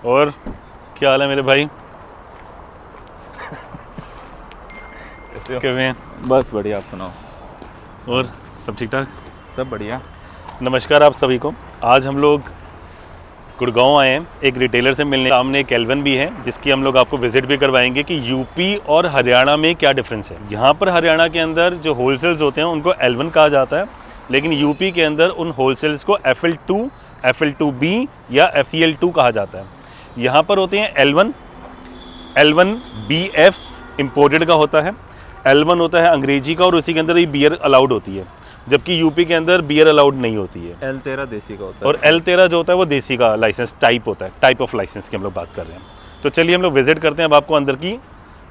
और क्या हाल है मेरे भाई? कैसे हो? कैसे हैं? बस बढ़िया, आप सुनाओ। और सब ठीक ठाक? सब बढ़िया। नमस्कार आप सभी को। आज हम लोग गुड़गांव आए हैं एक रिटेलर से मिलने। सामने एक एलवन भी है जिसकी हम लोग आपको विजिट भी करवाएंगे कि यूपी और हरियाणा में क्या डिफरेंस है। यहाँ पर हरियाणा के अंदर जो होलसेल्स होते हैं उनको एलवन कहा जाता है, लेकिन यूपी के अंदर उन होलसेल्स को FL2, FL2B या FCL2 कहा जाता है। यहाँ पर होते हैं L1 BF इम्पोर्टेड का होता है, L1 होता है अंग्रेजी का और उसी के अंदर ही बियर अलाउड होती है, जबकि यूपी के अंदर बियर अलाउड नहीं होती है। L13 देसी का होता है और L13 जो होता है वो देसी का लाइसेंस टाइप होता है, टाइप ऑफ लाइसेंस की हम लोग बात कर रहे हैं। तो चलिए हम लोग विजिट करते हैं। अब आपको अंदर की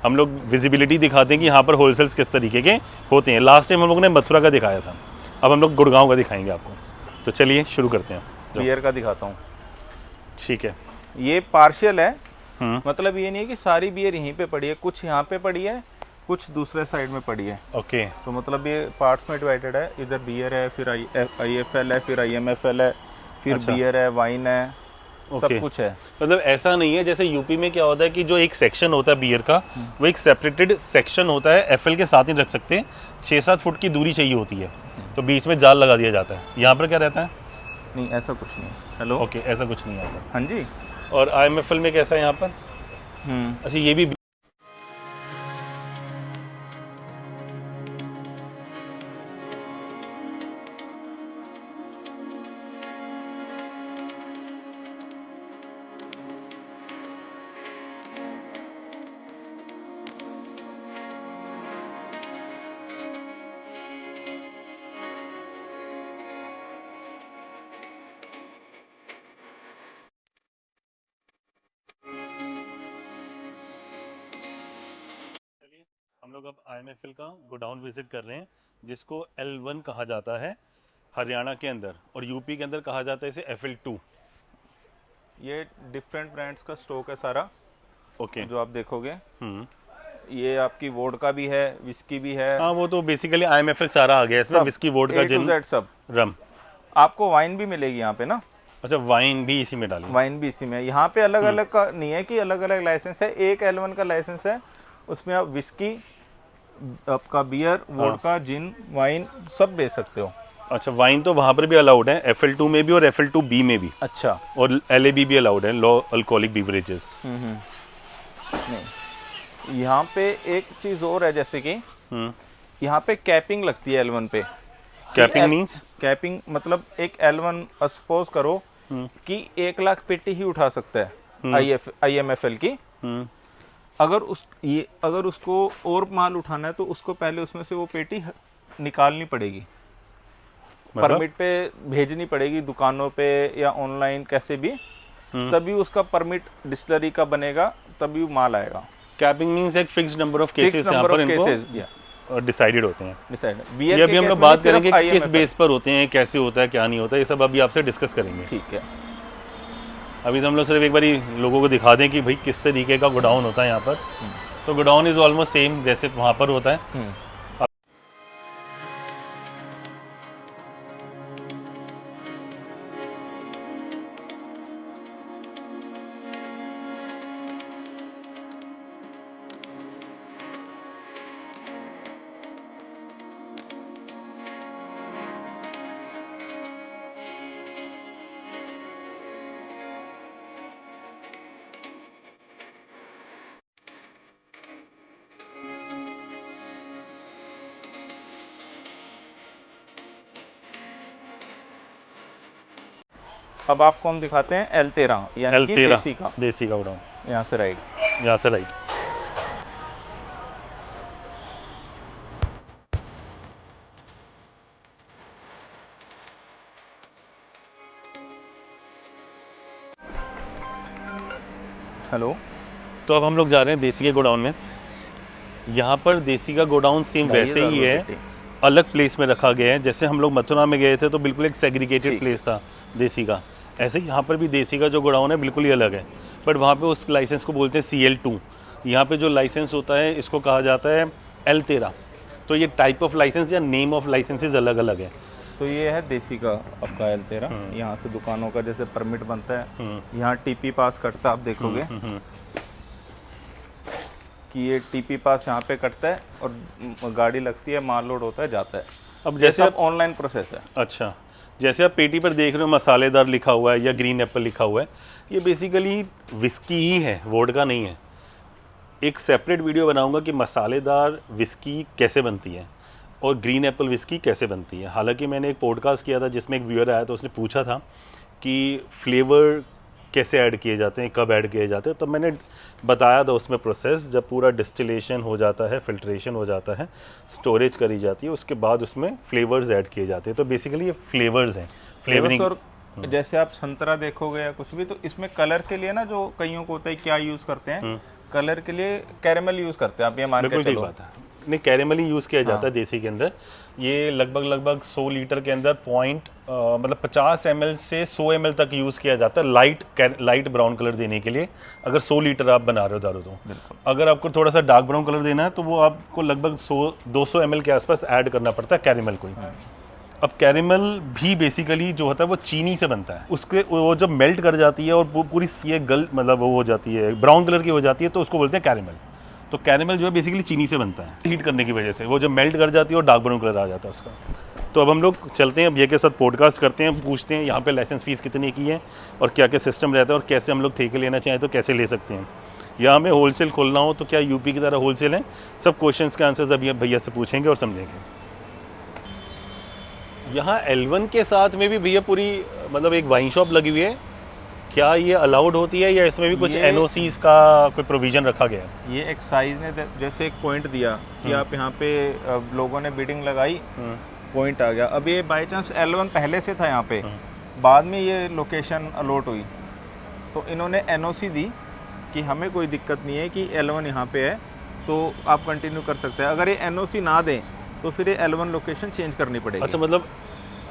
हम लोग विजिबिलिटी दिखाते हैं कि यहाँ पर होलसेल्स किस तरीके के होते हैं। लास्ट टाइम हम लोगों ने मथुरा का दिखाया था, अब हम लोग गुड़गांव का दिखाएंगे आपको। तो चलिए शुरू करते हैं। बियर का दिखाता हूँ। ठीक है। ये पार्शियल है, मतलब ये नहीं है कि सारी बियर यहीं पे पड़ी है, कुछ यहाँ पे पड़ी है, कुछ दूसरे साइड में पड़ी है। ओके। तो मतलब ये पार्ट्स में डिवाइडेड है। इधर बियर है, फिर IFL है, फिर IMFL है, फिर अच्छा। बियर है, वाइन है, सब ओके। कुछ है। मतलब ऐसा नहीं है जैसे यूपी में क्या होता है कि जो एक सेक्शन होता है बियर का, वो एक सेपरेटेड सेक्शन होता है, FL के साथ ही रख सकते हैं। 6-7 फुट की दूरी चाहिए होती है, तो बीच में जाल लगा दिया जाता है। यहाँ पर क्या रहता है? नहीं, ऐसा कुछ नहीं है। हेलो। ओके, ऐसा कुछ नहीं आता। हाँ जी। और IMFL में कैसा है यहाँ पर? अच्छा, ये भी हम लोग अब IMFL का गोडाउन विजिट कर रहे हैं, जिसको L1 कहा जाता है हरियाणा के अंदर, और यूपी के अंदर कहा जाता है इसे FL2। ये डिफरेंट ब्रांड्स का स्टॉक है सारा। ओके। जो आप देखोगे, ये आपकी वोडका भी है, विस्की भी है। हाँ, वो तो बेसिकली IMFL सारा आ गया इसमें, whisky, vodka, A to gin, Z सब। रम। आपको वाइन भी मिलेगी यहाँ पे ना। अच्छा, वाइन भी इसी में डाली? वाइन भी इसी में। यहाँ पे अलग अलग का नहीं है कि अलग अलग लाइसेंस है। एक L1 का लाइसेंस है, उसमें आप विस्की, आपका बियर, वोडका, जिन, वाइन सब बेच सकते हो। अच्छा, वाइन तो वहाँ पर भी अलाउड है, FL2 में भी और FL2B में भी। अच्छा। और LAB भी अलाउड है, लो अल्कोहलिक बिवरेजेस। नहीं, यहाँ पे एक चीज और है, जैसे कि यहाँ पे कैपिंग लगती है L1 पे। Capping means? कैपिंग मतलब एक L1 सपोज करो कि 1 लाख पेटी ही उठा सकता है IMFL की। अगर उसको और माल उठाना है तो उसको पहले उसमें से वो पेटी निकालनी पड़ेगी, मतलब? परमिट पे भेजनी पड़ेगी दुकानों पे या ऑनलाइन, कैसे भी। तभी उसका परमिट डिस्टिलरी का बनेगा, तभी माल आएगा। कैपिंग मीन्स एक फिक्स्ड नंबर ऑफ केसेस यहाँ पर इनको डिसाइडेड होते हैं। ये अभी हम लोग बात करेंगे कि किस बेस पर होते हैं, कैसे होता है, क्या नहीं होता है, ये सब अभी आपसे डिस्कस करेंगे। ठीक है। अभी तो हम लोग सिर्फ एक बारी लोगों को दिखा दें कि भाई किस तरीके का गोडाउन होता है यहाँ पर। तो गोडाउन इज ऑलमोस्ट सेम जैसे वहाँ पर होता है। अब आपको हम दिखाते हैं L13, यानी कि देसी का गोडाउन। यहाँ से राइट। यहाँ से राइट। हेलो। तो अब हम लोग जा रहे हैं देसी के गोडाउन में। यहाँ पर देसी का गोडाउन सेम वैसे ही है, अलग प्लेस में रखा गया है। जैसे हम लोग मथुरा में गए थे तो बिल्कुल एक सेग्रीगेटेड प्लेस था देसी का, ऐसे यहाँ पर भी देसी का जो गोडाउन है बिल्कुल ही अलग है। बट वहाँ पे उस लाइसेंस को बोलते हैं CL2। यहाँ पे जो लाइसेंस होता है इसको कहा जाता है L13। तो ये टाइप ऑफ लाइसेंस या नेम ऑफ लाइसेंसेज अलग अलग है। तो ये है देसी का आपका L13। यहाँ से दुकानों का जैसे परमिट बनता है, यहाँ टीपी पास कटता है, आप देखोगे कि ये टीपी पास यहाँ पे कटता है और गाड़ी लगती है, माल लोड होता है, जाता है। अब जैसे आप ऑनलाइन प्रोसेस है। अच्छा, जैसे आप पेटी पर देख रहे हो मसालेदार लिखा हुआ है या ग्रीन एप्पल लिखा हुआ है, ये बेसिकली विस्की ही है, वोडका नहीं है। एक सेपरेट वीडियो बनाऊंगा कि मसालेदार विस्की कैसे बनती है और ग्रीन एप्पल विस्की कैसे बनती है। हालांकि मैंने एक पॉडकास्ट किया था जिसमें एक व्यूअर आया तो उसने पूछा था कि फ्लेवर कैसे ऐड किए जाते हैं, कब ऐड किए जाते हैं, तब मैंने बताया था उसमें प्रोसेस। जब पूरा डिस्टिलेशन हो जाता है, फिल्ट्रेशन हो जाता है, स्टोरेज करी जाती है, उसके बाद उसमें फ्लेवर्स ऐड किए जाते हैं। तो बेसिकली ये फ्लेवर्स हैं, फ्लेवरिंग। और जैसे आप संतरा देखोगे या कुछ भी, तो इसमें कलर के लिए ना, जो कईयों को होता है क्या यूज़ करते हैं, कलर के लिए कैरेमल यूज़ करते हैं, आप ये मान के चलो। बात है, नहीं कैरेमल ही यूज़ किया जाता है देसी के अंदर। ये लगभग 100 लीटर के अंदर मतलब 50 ml से 100 ml तक यूज़ किया जाता है लाइट ब्राउन कलर देने के लिए। अगर 100 लीटर आप बना रहे हो दारू, तो अगर आपको थोड़ा सा डार्क ब्राउन कलर देना है तो वो आपको लगभग 200 ml के आसपास ऐड करना पड़ता है कैरेमल को। अब कैरेमल भी बेसिकली जो होता है वो चीनी से बनता है। उसके वो जब मेल्ट कर जाती है और वो पूरी ये मतलब वो हो जाती है, ब्राउन कलर की हो जाती है, तो उसको बोलते हैं कैरेमल। तो कैरेमल जो है बेसिकली चीनी से बनता है, हीट करने की वजह से वो जब मेल्ट कर जाती है और डार्क ब्राउन कलर आ जाता है उसका। तो अब हम लोग चलते हैं, अब ये के साथ पॉडकास्ट करते हैं, पूछते हैं यहाँ पे लाइसेंस फ़ीस कितने की है और क्या क्या सिस्टम रहता है और कैसे हम लोग ठेके लेना चाहें तो कैसे ले सकते हैं, या हमें होलसेल खोलना हो तो क्या यूपी की तरह होलसेल है। सब क्वेश्चंस के आंसर्स अभी भैया से पूछेंगे और समझेंगे। यहाँ L1 के साथ में भी भैया पूरी मतलब एक वाइन शॉप लगी हुई है, क्या ये अलाउड होती है या इसमें भी कुछ NOCs का कोई प्रोविज़न रखा गया है? ये एक्साइज ने जैसे एक पॉइंट दिया कि आप यहाँ पे लोगों ने बिडिंग लगाई, पॉइंट आ गया। अब ये बाई चांस L1 पहले से था यहाँ पे, बाद में ये लोकेशन अलॉट हुई, तो इन्होंने NOC दी कि हमें कोई दिक्कत नहीं है कि L1 यहाँ पे है, तो आप कंटिन्यू कर सकते हैं। अगर ये NOC ना दें तो फिर ये L1 लोकेशन चेंज करनी पड़ेगी। अच्छा, मतलब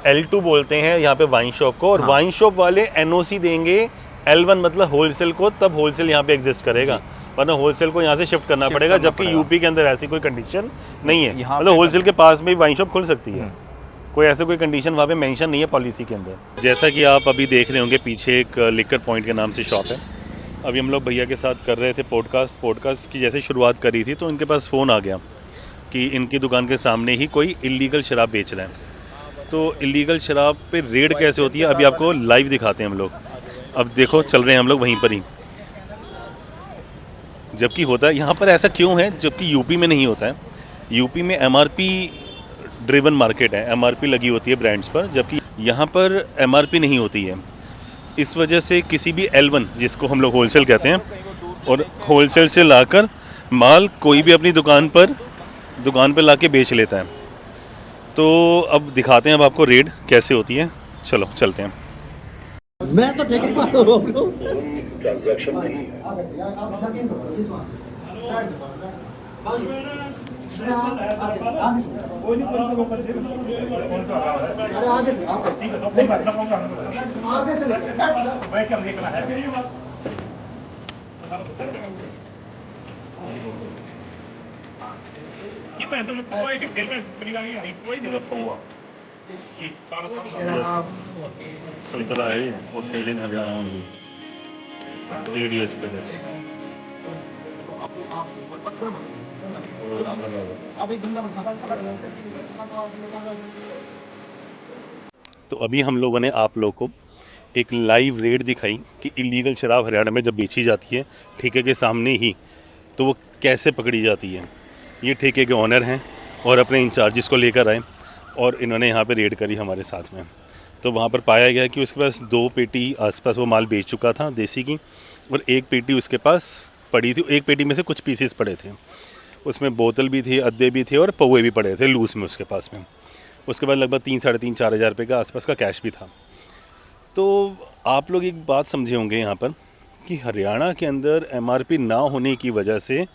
L2 बोलते हैं यहाँ पे वाइन शॉप को, और वाइन शॉप वाले NOC देंगे L1 मतलब होलसेल को, तब होलसेल यहाँ पे एग्जिस्ट करेगा, वरना होलसेल को यहाँ से शिफ्ट करना पड़ेगा। जबकि यूपी के अंदर ऐसी कोई कंडीशन नहीं है, मतलब होलसेल के पास में वाइन शॉप खुल सकती है, कोई ऐसे कोई कंडीशन वहाँ पे मेंशन नहीं है पॉलिसी के अंदर। जैसा कि आप अभी देख रहे होंगे पीछे एक लिकर पॉइंट के नाम से शॉप है। अभी हम लोग भैया के साथ कर रहे थे पॉडकास्ट की जैसे शुरुआत करी थी, तो इनके पास फ़ोन आ गया कि इनकी दुकान के सामने ही कोई इलीगल शराब बेच रहा है। तो इलीगल शराब पे रेड कैसे होती है अभी आपको लाइव दिखाते हैं हम लोग। अब देखो चल रहे हैं हम लोग वहीं पर ही, जबकि होता है यहाँ पर ऐसा क्यों है, जबकि यूपी में नहीं होता है। यूपी में MRP ड्रिवन मार्केट है, MRP लगी होती है ब्रांड्स पर, जबकि यहाँ पर MRP नहीं होती है। इस वजह से किसी भी L1 जिसको हम लोग होलसेल कहते हैं, और होलसेल से लाकर माल कोई भी अपनी दुकान पर लाके बेच लेता है। तो अब दिखाते हैं अब आपको रेड कैसे होती है, चलो चलते हैं। मैं तो ठेके पर हूँ ब्रो। ट्रांजैक्शन नहीं अरे आगे से आगे से संतरा है वो सेलिंग हरियाणा में रेडियो पे तो अभी हम लोगों ने आप लोग को एक लाइव रेड दिखाई कि इलीगल शराब हरियाणा में जब बेची जाती है ठेके के सामने ही, तो वो कैसे पकड़ी जाती है। ये ठेके के ऑनर हैं और अपने इंचार्जिस को लेकर आए और इन्होंने यहाँ पे रेड करी हमारे साथ में। तो वहाँ पर पाया गया कि उसके पास 2 पेटी आसपास वो माल बेच चुका था देसी की, और 1 पेटी उसके पास पड़ी थी। 1 पेटी में से कुछ पीसेस पड़े थे, उसमें बोतल भी थी, अद्दे भी थे और पौवे भी पड़े थे लूज़ में उसके पास में। उसके बाद लगभग 3-4 हज़ार रुपये का आसपास का कैश भी था। तो आप लोग एक बात समझे होंगे यहाँ पर कि हरियाणा के अंदर MRP ना होने की वजह से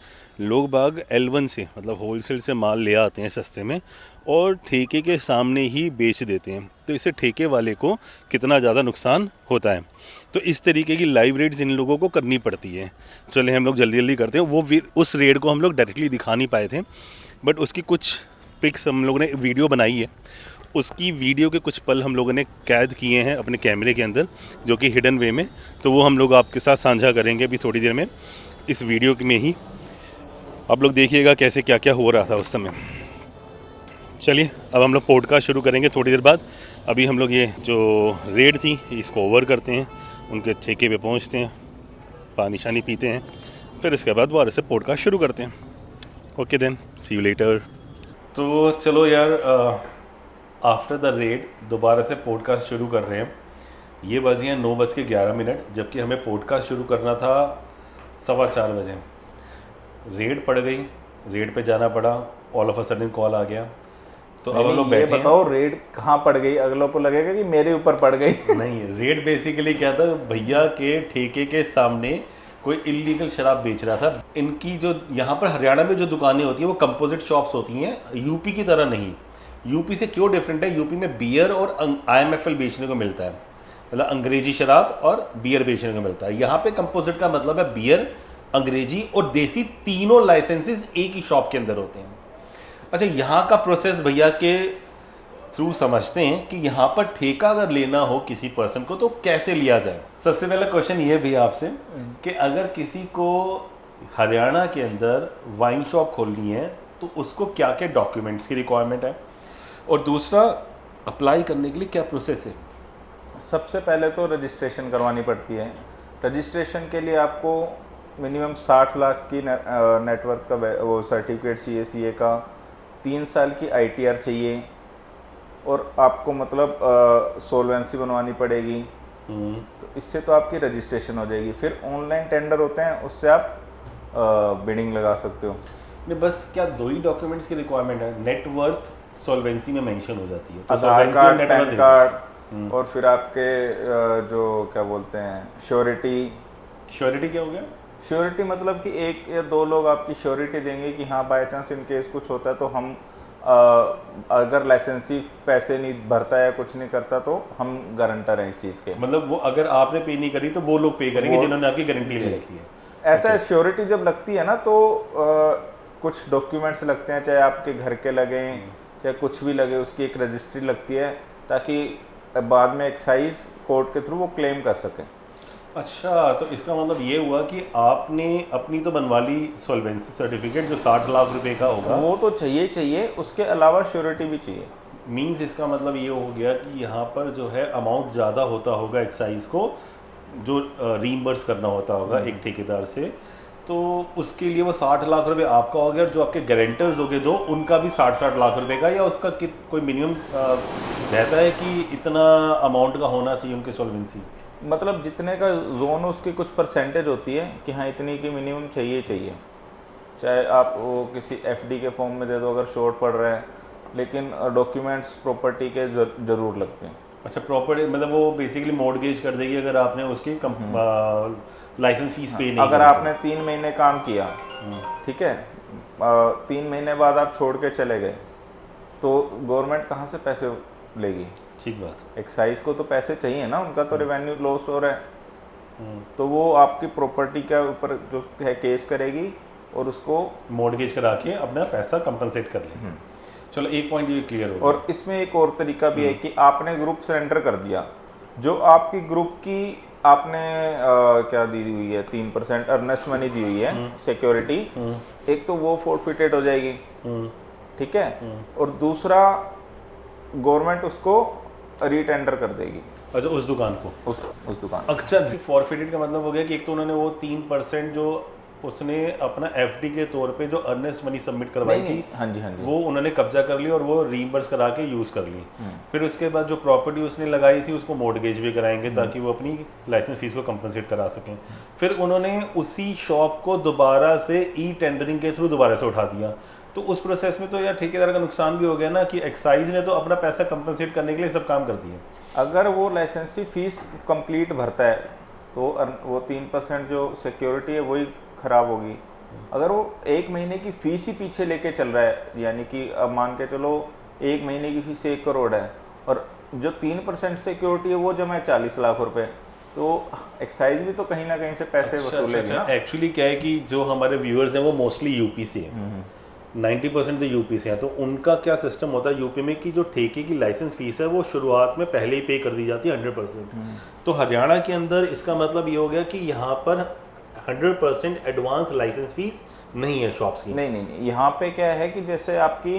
लोग बाग L1 से मतलब होलसेल से माल ले आते हैं सस्ते में और ठेके के सामने ही बेच देते हैं। तो इससे ठेके वाले को कितना ज़्यादा नुकसान होता है। तो इस तरीके की लाइव रेड्स इन लोगों को करनी पड़ती है। चले हम लोग जल्दी करते हैं। वो उस रेड को हम लोग डायरेक्टली दिखा नहीं पाए थे, बट उसकी कुछ पिक्स हम लोगों ने वीडियो बनाई है, उसकी वीडियो के कुछ पल हम लोगों ने कैद किए हैं अपने कैमरे के अंदर, जो कि हिडन वे में, तो वो हम लोग आपके साथ साझा करेंगे अभी थोड़ी देर में इस वीडियो में ही। आप लोग देखिएगा कैसे क्या क्या हो रहा था उस समय। चलिए अब हम लोग पॉडकास्ट शुरू करेंगे थोड़ी देर बाद। अभी हम लोग ये जो रेड थी इसको ओवर करते हैं, उनके ठेके पे पहुंचते हैं, पानी शानी पीते हैं, फिर इसके बाद दोबारा से पॉडकास्ट शुरू करते हैं। Okay then, see you later. तो चलो यार, आफ्टर द रेड दोबारा से पॉडकास्ट शुरू कर रहे हैं। ये बजे हैं 9:11, जबकि हमें पॉडकास्ट शुरू करना था 4:15 बजे। रेड पड़ गई, रेड पे जाना पड़ा, all of a sudden call आ गया। तो अब हम लोग बैठे हैं। बताओ रेड कहाँ पड़ गई? अगलों को लगेगा कि मेरे ऊपर पड़ गई। नहीं, रेड बेसिकली क्या था, भैया के ठेके के सामने कोई इलीगल शराब बेच रहा था। इनकी जो यहाँ पर हरियाणा में जो दुकानें होती हैं वो कंपोजिट शॉप्स होती हैं, यूपी की तरह नहीं। यूपी से क्यों डिफरेंट है, यूपी में बियर और IMFL बेचने को मिलता है, मतलब अंग्रेजी शराब और बियर बेचने को मिलता है। यहाँ पे कंपोजिट का मतलब है बियर, अंग्रेजी और देसी, तीनों लाइसेंसेस एक ही शॉप के अंदर होते हैं। अच्छा, यहाँ का प्रोसेस भैया के थ्रू समझते हैं कि यहाँ पर ठेका अगर लेना हो किसी पर्सन को तो कैसे लिया जाए। सबसे पहला क्वेश्चन ये भैया आपसे कि अगर किसी को हरियाणा के अंदर वाइन शॉप खोलनी है तो उसको क्या क्या डॉक्यूमेंट्स की रिक्वायरमेंट है, और दूसरा अप्लाई करने के लिए क्या प्रोसेस है? सबसे पहले तो रजिस्ट्रेशन करवानी पड़ती है। रजिस्ट्रेशन के लिए आपको मिनिमम 60 लाख की नेटवर्थ का वो सर्टिफिकेट चाहिए, CA का, 3 साल की ITR चाहिए, और आपको मतलब सोलवेंसी बनवानी पड़ेगी। तो इससे तो आपकी रजिस्ट्रेशन हो जाएगी। फिर ऑनलाइन टेंडर होते हैं, उससे आप बिडिंग लगा सकते हो। नहीं, बस क्या 2 ही डॉक्यूमेंट्स की रिक्वायरमेंट है? नेटवर्थ सोलवेंसी में मेंशन हो जाती है, तो आधार कार्ड, पैन कार्ड, और फिर आपके जो क्या बोलते हैं श्योरिटी। श्योरिटी क्या हो गया? श्योरिटी मतलब कि 1 या 2 लोग आपकी श्योरिटी देंगे कि हाँ बाय चांस इन केस कुछ होता है तो हम अगर लाइसेंसी पैसे नहीं भरता है, कुछ नहीं करता, तो हम गारंटर हैं इस चीज़ के। मतलब वो अगर आपने पे नहीं करी तो वो लोग पे करेंगे जिन्होंने आपकी गारंटी ले रखी है। ऐसा श्योरिटी जब लगती है ना तो कुछ डॉक्यूमेंट्स लगते हैं, चाहे आपके घर के लगे चाहे कुछ भी लगे, उसकी एक रजिस्ट्री लगती है ताकि बाद में एक्साइज कोर्ट के थ्रू वो क्लेम कर सके। अच्छा, तो इसका मतलब ये हुआ कि आपने अपनी तो बनवा ली सॉल्वेंसी सर्टिफिकेट जो 60 लाख रुपए का होगा, वो तो चाहिए, उसके अलावा श्योरिटी भी चाहिए। मींस इसका मतलब ये हो गया कि यहाँ पर जो है अमाउंट ज़्यादा होता होगा एक्साइज को जो रीइंबर्स करना होता होगा एक ठेकेदार से, तो उसके लिए वो 60 लाख रुपए आपका हो गया, और जो आपके गारंटर्स हो गए 2 उनका भी 60 लाख रुपए का, या उसका कोई मिनिमम रहता है कि इतना अमाउंट का होना चाहिए उनके सॉल्वेंसी? मतलब जितने का जोन है उसकी कुछ परसेंटेज होती है कि हाँ इतनी की मिनिमम चाहिए। चाहे आप वो किसी FD के फॉर्म में दे दो अगर शॉर्ट पड़ रहा है, लेकिन डॉक्यूमेंट्स प्रॉपर्टी के जरूर लगते हैं। अच्छा, प्रॉपर्टी मतलब वो बेसिकली मॉर्गेज कर देगी अगर आपने उसकी लाइसेंस फीस पे नहीं, अगर आपने 3 महीने काम किया, ठीक है, 3 महीने बाद आप छोड़ के चले गए तो गवर्नमेंट कहाँ से पैसे लेगी? ठीक बात। एक्साइज को तो पैसे चाहिए ना, उनका तो रेवेन्यू लॉस हो रहा है, तो वो आपकी प्रॉपर्टी के ऊपर जो है केस करेगी और उसको मॉर्गेज करा के अपना पैसा कंपनसेट कर ले। चलो, एक पॉइंट ये क्लियर हो गया। और इसमें एक और तरीका भी है कि आपने ग्रुप सरेंडर कर दिया, जो आपकी ग्रुप की आपने क्या दी हुई है 3% अर्नेस्ट मनी दी हुई है सिक्योरिटी, एक तो वो फोर्फिटेड हो जाएगी, ठीक है, और दूसरा गवर्नमेंट उसको रीटेंडर कर देगी। अच्छा, उस दुकान को, उस दुकान। अच्छा, फॉरफिटेड का मतलब हो गया कि एक तो उन्होंने वो 3% जो उसने अपना FD के तौर पे जो अर्नेस्ट मनी सबमिट करवाई थी, हाँ जी, वो उन्होंने कब्जा कर ली और वो रीइंबर्स करा के यूज़ कर ली। फिर उसके बाद जो प्रॉपर्टी उसने लगाई थी उसको मॉर्गेज भी कराएंगे ताकि वो अपनी लाइसेंस फीस को कंपनसेट करा सकें। फिर उन्होंने उसी शॉप को दोबारा से टेंडरिंग के थ्रू दोबारा से उठा दिया। तो उस प्रोसेस में तो यार ठेकेदार का नुकसान भी हो गया ना, कि एक्साइज ने तो अपना पैसा कंपनसेट करने के लिए सब काम कर दिया। अगर वो लाइसेंसी फीस कंप्लीट भरता है तो वो 3% जो सिक्योरिटी है वही खराब होगी। अगर वो 1 महीने की फीस ही पीछे लेके चल रहा है, यानी कि अब मान के चलो 1 महीने की फीस 1 करोड़ है और जो 3% सिक्योरिटी है वो जमा है 40 लाख रुपए, तो एक्साइज भी तो कहीं ना कहीं से पैसे वसूलेगी ना। एक्चुअली क्या है कि जो हमारे व्यूअर्स हैं वो मोस्टली यूपी से हैं, 90% तो यूपी से हैं, तो उनका क्या सिस्टम होता है यूपी में कि जो ठेके की लाइसेंस फीस है वो शुरुआत में पहले ही पे कर दी जाती है 100%। तो हरियाणा के अंदर इसका मतलब ये हो गया कि यहाँ पर 100% एडवांस लाइसेंस फीस नहीं है शॉप्स की। नहीं, यहाँ पे क्या है कि जैसे आपकी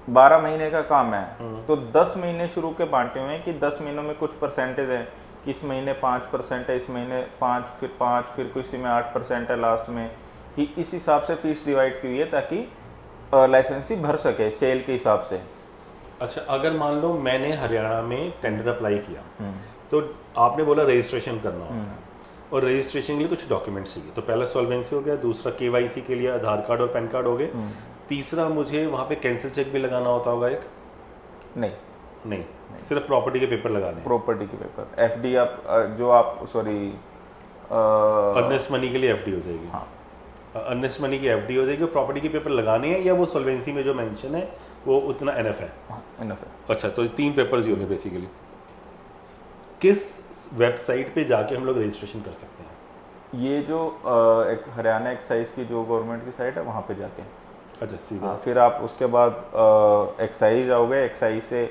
12 महीने का काम है तो 10 महीने शुरू के बांटे हुए हैं कि 10 महीनों में कुछ परसेंटेज है कि इस महीने 5% है, इस महीने 5, फिर किसी में 8% है लास्ट में, कि इस हिसाब से फीस डिवाइड की हुई है ताकि लाइसेंसी भर सके सेल के हिसाब से। अच्छा, अगर मान लो मैंने हरियाणा में टेंडर अप्लाई किया तो आपने बोला रजिस्ट्रेशन करना होगा और रजिस्ट्रेशन के लिए कुछ डॉक्यूमेंट्स चाहिए, तो पहला सॉल्वेंसी हो गया, दूसरा केवाईसी के लिए आधार कार्ड और पैन कार्ड हो गए, तीसरा मुझे वहाँ पे कैंसिल चेक भी लगाना होता होगा एक? नहीं, सिर्फ प्रॉपर्टी के पेपर लगाने हैं। प्रॉपर्टी के पेपर, एफडी आप जो आप सॉरी अर्नेस्ट मनी के लिए एफडी हो जाएगी। हाँ, अर्नेस्ट मनी की एफडी हो जाएगी और प्रॉपर्टी के पेपर लगाने हैं, या वो सॉल्वेंसी में जो मेंशन है वो उतना एनएफ है? इनफ है। अच्छा, तो 3 पेपर्स ही होंगे बेसिकली। किस वेबसाइट पे जाके हम लोग रजिस्ट्रेशन कर सकते हैं? ये जो एक हरियाणा एक्साइज की जो गवर्नमेंट की साइट है वहाँ पे जाके। अच्छा, सीधा। हाँ, फिर आप उसके बाद एक्साइज आओगे, एक्साइज से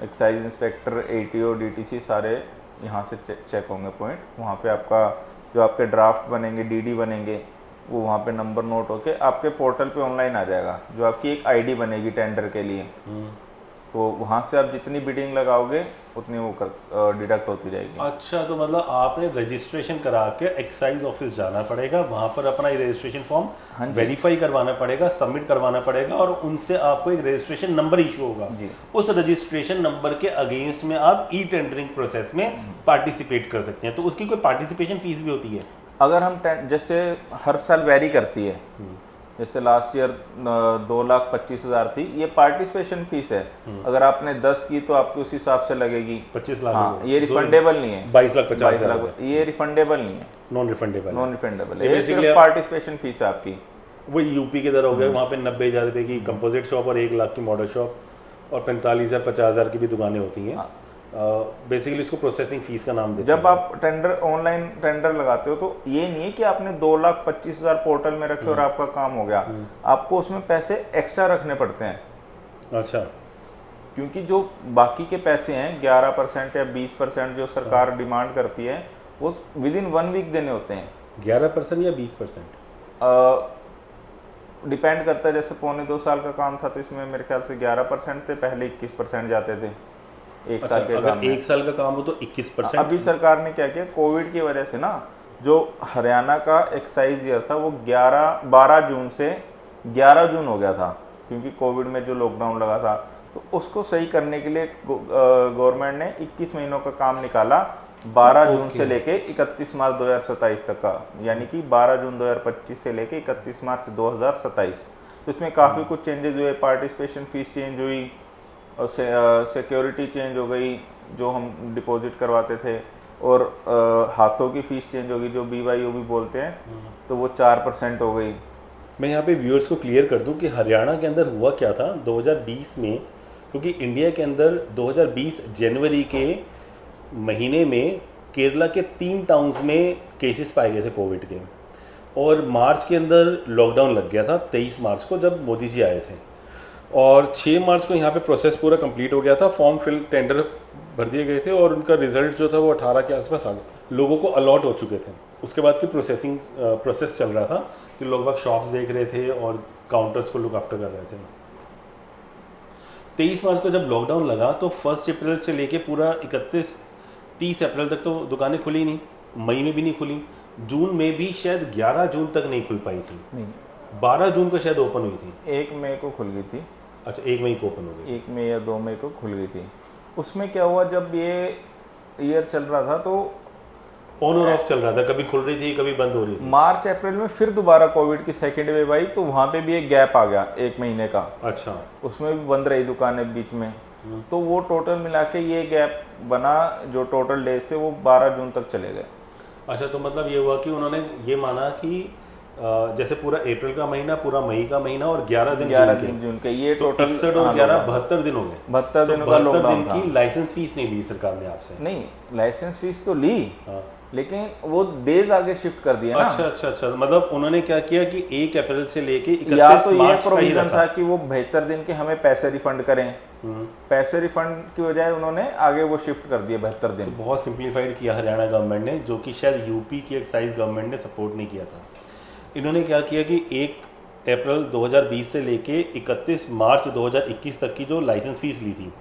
एक्साइज इंस्पेक्टर, एटीओ, डीटीसी सारे यहाँ से चेक होंगे पॉइंट। वहाँ पे आपका जो आपके ड्राफ्ट बनेंगे, डीडी बनेंगे, वो वहाँ पे नंबर नोट होके आपके पोर्टल पे ऑनलाइन आ जाएगा। जो आपकी एक आईडी बनेगी टेंडर के लिए, तो वहाँ से आप जितनी बिडिंग लगाओगे उतनी वो डिडक्ट होती जाएगी। अच्छा, तो मतलब आपने रजिस्ट्रेशन करा के एक्साइज ऑफिस जाना पड़ेगा, वहाँ पर अपना रजिस्ट्रेशन फॉर्म वेरीफाई करवाना पड़ेगा, सबमिट करवाना पड़ेगा और उनसे आपको एक रजिस्ट्रेशन नंबर इशू होगा। उस रजिस्ट्रेशन नंबर के अगेंस्ट में आप ई टेंडरिंग प्रोसेस में पार्टिसिपेट कर सकते हैं। तो उसकी कोई पार्टिसिपेशन फीस भी होती है? अगर हम जैसे हर साल वेरी करती है, जैसे लास्ट ईयर 2,25,000 थी, ये पार्टिसिपेशन फीस है। अगर आपने 10 की तो आपकी उस हिसाब से लगेगी 25 लाख। हाँ, ये रिफंडेबल नहीं है। 22,50,000 ये रिफंडेबल नहीं है, नॉन रिफंडेबल है। ये सिर्फ पार्टिसिपेशन फीस है आपकी। वो यूपी के दर हो गए, वहाँ पे 90,000 रुपये की कंपोजिट शॉप और 1 लाख की मॉडल शॉप और 45,000 50,000 की भी दुकानें होती हैं। बेसिकली इसको प्रोसेसिंग फीस का नाम देते हैं। जब आप टेंडर ऑनलाइन टेंडर लगाते हो तो ये नहीं है कि आपने 2,25,000 पोर्टल में रखे और आपका काम हो गया। आपको उसमें पैसे एक्स्ट्रा रखने पड़ते हैं। अच्छा, क्योंकि जो बाकी के पैसे हैं 11% या 20% जो सरकार डिमांड करती है, वो विदिन 1 वीक देने होते हैं। 11% या 20%? डिपेंड करता है। जैसे 1.25 साल का काम था तो इसमें मेरे ख्याल से 11% थे, पहले 21% जाते थे एक साल के काम में। 1 साल का काम हो तो 21%। अभी सरकार ने क्या किया, कोविड की वजह से ना, जो हरियाणा का एक्साइज ईयर था वो 12 जून से 11 जून हो गया था, क्योंकि कोविड में जो लॉकडाउन लगा था। तो उसको सही करने के लिए गवर्नमेंट ने 21 महीनों का काम निकाला, 12 जून से लेके 31 मार्च 2027 तक का, यानी कि 12 जून 2025 से लेके 31 मार्च 2027। तो इसमें काफ़ी कुछ चेंजेस हुए। पार्टिसिपेशन फीस चेंज हुई और सिक्योरिटी चेंज हो गई जो हम डिपॉजिट करवाते थे, और हाथों की फीस चेंज होगी जो BYO भी बोलते हैं, तो वो 4% हो गई। मैं यहाँ पे व्यूअर्स को क्लियर कर दूँ कि हरियाणा के अंदर हुआ क्या था 2020 में, क्योंकि इंडिया के अंदर 2020 जनवरी के महीने में केरला के 3 टाउन्स में केसेस पाए गए थे कोविड के, और मार्च के अंदर लॉकडाउन लग गया था 23 मार्च को जब मोदी जी आए थे, और 6 मार्च को यहाँ पे प्रोसेस पूरा कंप्लीट हो गया था। फॉर्म फिल टेंडर भर दिए गए थे और उनका रिजल्ट जो था वो 18 के आसपास आ गया, लोगों को अलॉट हो चुके थे। उसके बाद की प्रोसेस चल रहा था कि लोग बाग शॉप्स देख रहे थे और काउंटर्स को लुक आफ्टर कर रहे थे। 23 मार्च को जब लॉकडाउन लगा तो 1 अप्रैल से लेके पूरा 30 अप्रैल तक तो दुकानें खुली नहीं, मई में भी नहीं खुली, जून में भी शायद 11 जून तक नहीं खुल पाई थी, नहीं 12 जून को शायद ओपन हुई थी। 1 मई को खुल गई थी। अच्छा, 1 मई को ओपन हो गई। 1 मई या 2 मई को खुल गई थी। उसमें क्या हुआ, जब ये ईयर चल रहा था तो ऑन और ऑफ चल रहा था, कभी खुल रही थी कभी बंद हो रही थी। मार्च अप्रैल में फिर दोबारा कोविड की सेकेंड वेव आई, तो वहाँ पे भी एक गैप आ गया 1 महीने का। अच्छा, उसमें भी बंद रही दुकानें बीच में। तो वो टोटल मिला के ये गैप बना, जो टोटल डेज थे वो 12 जून तक चले गए। अच्छा, तो मतलब ये हुआ कि उन्होंने ये माना कि जैसे पूरा अप्रैल का महीना, पूरा मई का महीना और 11 दिन 11 जून दिन के, जून के, ये तो टोटल 61 और 11 72 दिन हो गए। 72 तो दिनों का 72 लॉकडाउन दिन था। की लाइसेंस फीस नहीं ली सरकार ने आपसे? नहीं, लाइसेंस फीस तो ली, हाँ। लेकिन वो डेज आगे शिफ्ट कर दिया ना। अच्छा, मतलब उन्होंने क्या किया कि 1 अप्रैल से लेके या 31 तो ये मार्च का ही प्रोविजन रखा। था कि वो 72 दिन के हमें पैसे रिफंड करें, पैसे रिफंड की बजाय उन्होंने आगे वो शिफ्ट कर दिए 72 दिन। तो बहुत सिंप्लीफाइड किया हरियाणा गवर्नमेंट ने, जो कि शायद यूपी की एक्साइज गवर्नमेंट ने सपोर्ट नहीं किया था। इन्होंने क्या किया कि 1 अप्रैल 2020 से लेके 31 मार्च 2021 तक की जो लाइसेंस फीस ली थी,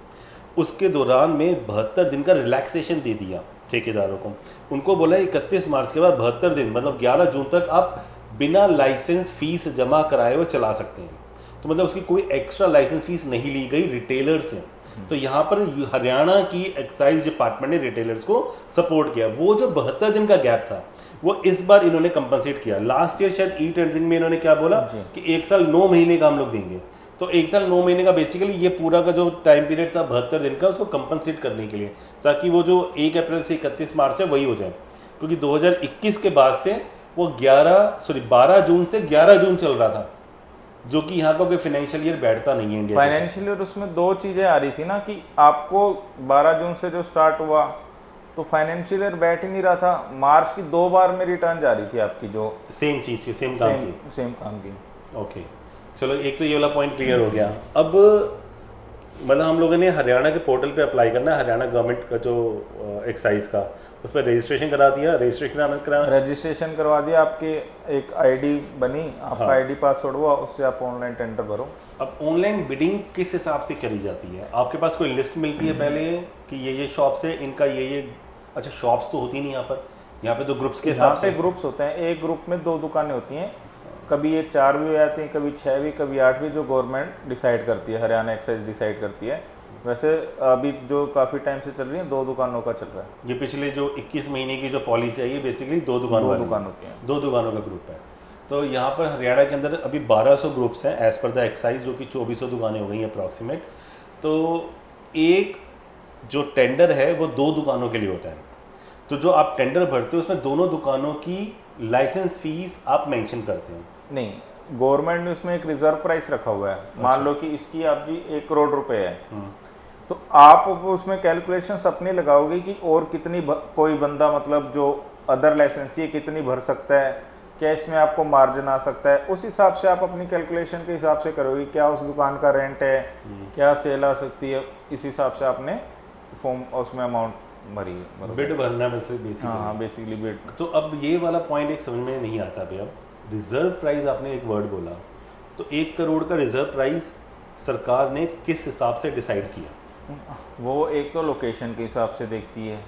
उसके दौरान में 72 दिन का रिलैक्सेशन दे दिया ठेकेदारों को। उनको बोला 31 मार्च के बाद 72 दिन मतलब 11 जून तक आप बिना लाइसेंस फीस जमा कराए हुए चला सकते हैं। तो मतलब उसकी कोई एक्स्ट्रा लाइसेंस फीस नहीं ली गई रिटेलर से। तो यहाँ पर हरियाणा की एक्साइज डिपार्टमेंट ने रिटेलर्स को सपोर्ट किया। वो जो 72 दिन का गैप था वो इस बार इन्होंने कंपनसेट किया। लास्ट ईयर शायद ई-टेंडरिंग में इन्होंने क्या बोला कि 1 साल 9 महीने का हम लोग देंगे। तो 1 साल 9 महीने का बेसिकली ये पूरा का जो टाइम पीरियड था 72 दिन का, उसको कंपनसेट करने के लिए, ताकि वो जो 1 अप्रैल से 31 मार्च है वही हो जाए। क्योंकि 2021 के बाद से वो 12 जून से 11 जून चल रहा था, जो कि यहाँ का कोई फाइनेंशियल ईयर बैठता नहीं है इंडिया। फाइनेंशियल ईयर उसमें 2 चीज़ें आ रही थी ना कि आपको 12 जून से जो स्टार्ट हुआ तो फाइनेंशियल ईयर बैठ ही नहीं रहा था। मार्च की 2 बार में रिटर्न जा रही थी आपकी, जो सेम चीज़ की, सेम काम की। ओके, चलो एक तो ये वाला पॉइंट क्लियर हो गया। अब मतलब हम लोगों ने हरियाणा के पोर्टल पे अप्लाई करना है, हरियाणा गवर्नमेंट का जो एक्साइज का, उस पर रजिस्ट्रेशन करा दिया। रजिस्ट्रेशन करवा दिया, आपकी एक आईडी बनी, आपका हाँ। आईडी पासवर्ड हुआ, उससे आप ऑनलाइन टेंडर भरो। अब ऑनलाइन बिडिंग किस हिसाब से करी जाती है? आपके पास कोई लिस्ट मिलती है पहले कि ये शॉप्स है, इनका ये अच्छा शॉप्स तो होती नहीं यहाँ पे तो ग्रुप्स के हिसाब से ग्रुप्स होते हैं। एक ग्रुप में 2 दुकानें होती हैं, कभी ये 4 भी हो जाती हैं, कभी 6 भी, कभी 8 भी, जो गवर्नमेंट डिसाइड करती है, हरियाणा एक्साइज डिसाइड करती है। वैसे अभी जो काफ़ी टाइम से चल रही है 2 दुकानों का चल रहा है। ये पिछले जो 21 महीने की जो पॉलिसी आई है बेसिकली 2 दुकानों की है, 2 दुकानों का ग्रुप है। तो यहाँ पर हरियाणा के अंदर अभी 1200 ग्रुप्स हैं एज पर द एक्साइज, जो कि 2400 दुकानें हो गई हैं अप्रॉक्सीमेट। तो एक जो टेंडर है वो 2 दुकानों के लिए होता है। तो जो आप टेंडर भरते हो उसमें दोनों दुकानों की लाइसेंस फीस आप मेंशन करते हैं? नहीं, गवर्नमेंट ने उसमें एक रिजर्व प्राइस रखा हुआ है। मान लो कि इसकी आप जी 1 करोड़ रुपए है, तो आप उसमें कैलकुलेशंस अपनी लगाओगे कि और कितनी कोई बंदा मतलब जो अदर लाइसेंसी है कितनी भर सकता है, क्या इसमें आपको मार्जिन आ सकता है। उस हिसाब से आप अपनी कैलकुलेशन के हिसाब से करोगे, क्या उस दुकान का रेंट है, क्या सेल आ सकती है, इस हिसाब से आपने फॉर्म उसमें अमाउंट भरी है। बिड भरना बेसिकली। हाँ, बेसिकली बिड। तो अब ये वाला पॉइंट एक समझ में नहीं आता भैया, रिजर्व प्राइस आपने एक वर्ड बोला, तो 1 करोड़ का रिजर्व प्राइस सरकार ने किस हिसाब से डिसाइड किया? वो एक तो लोकेशन के हिसाब से देखती है,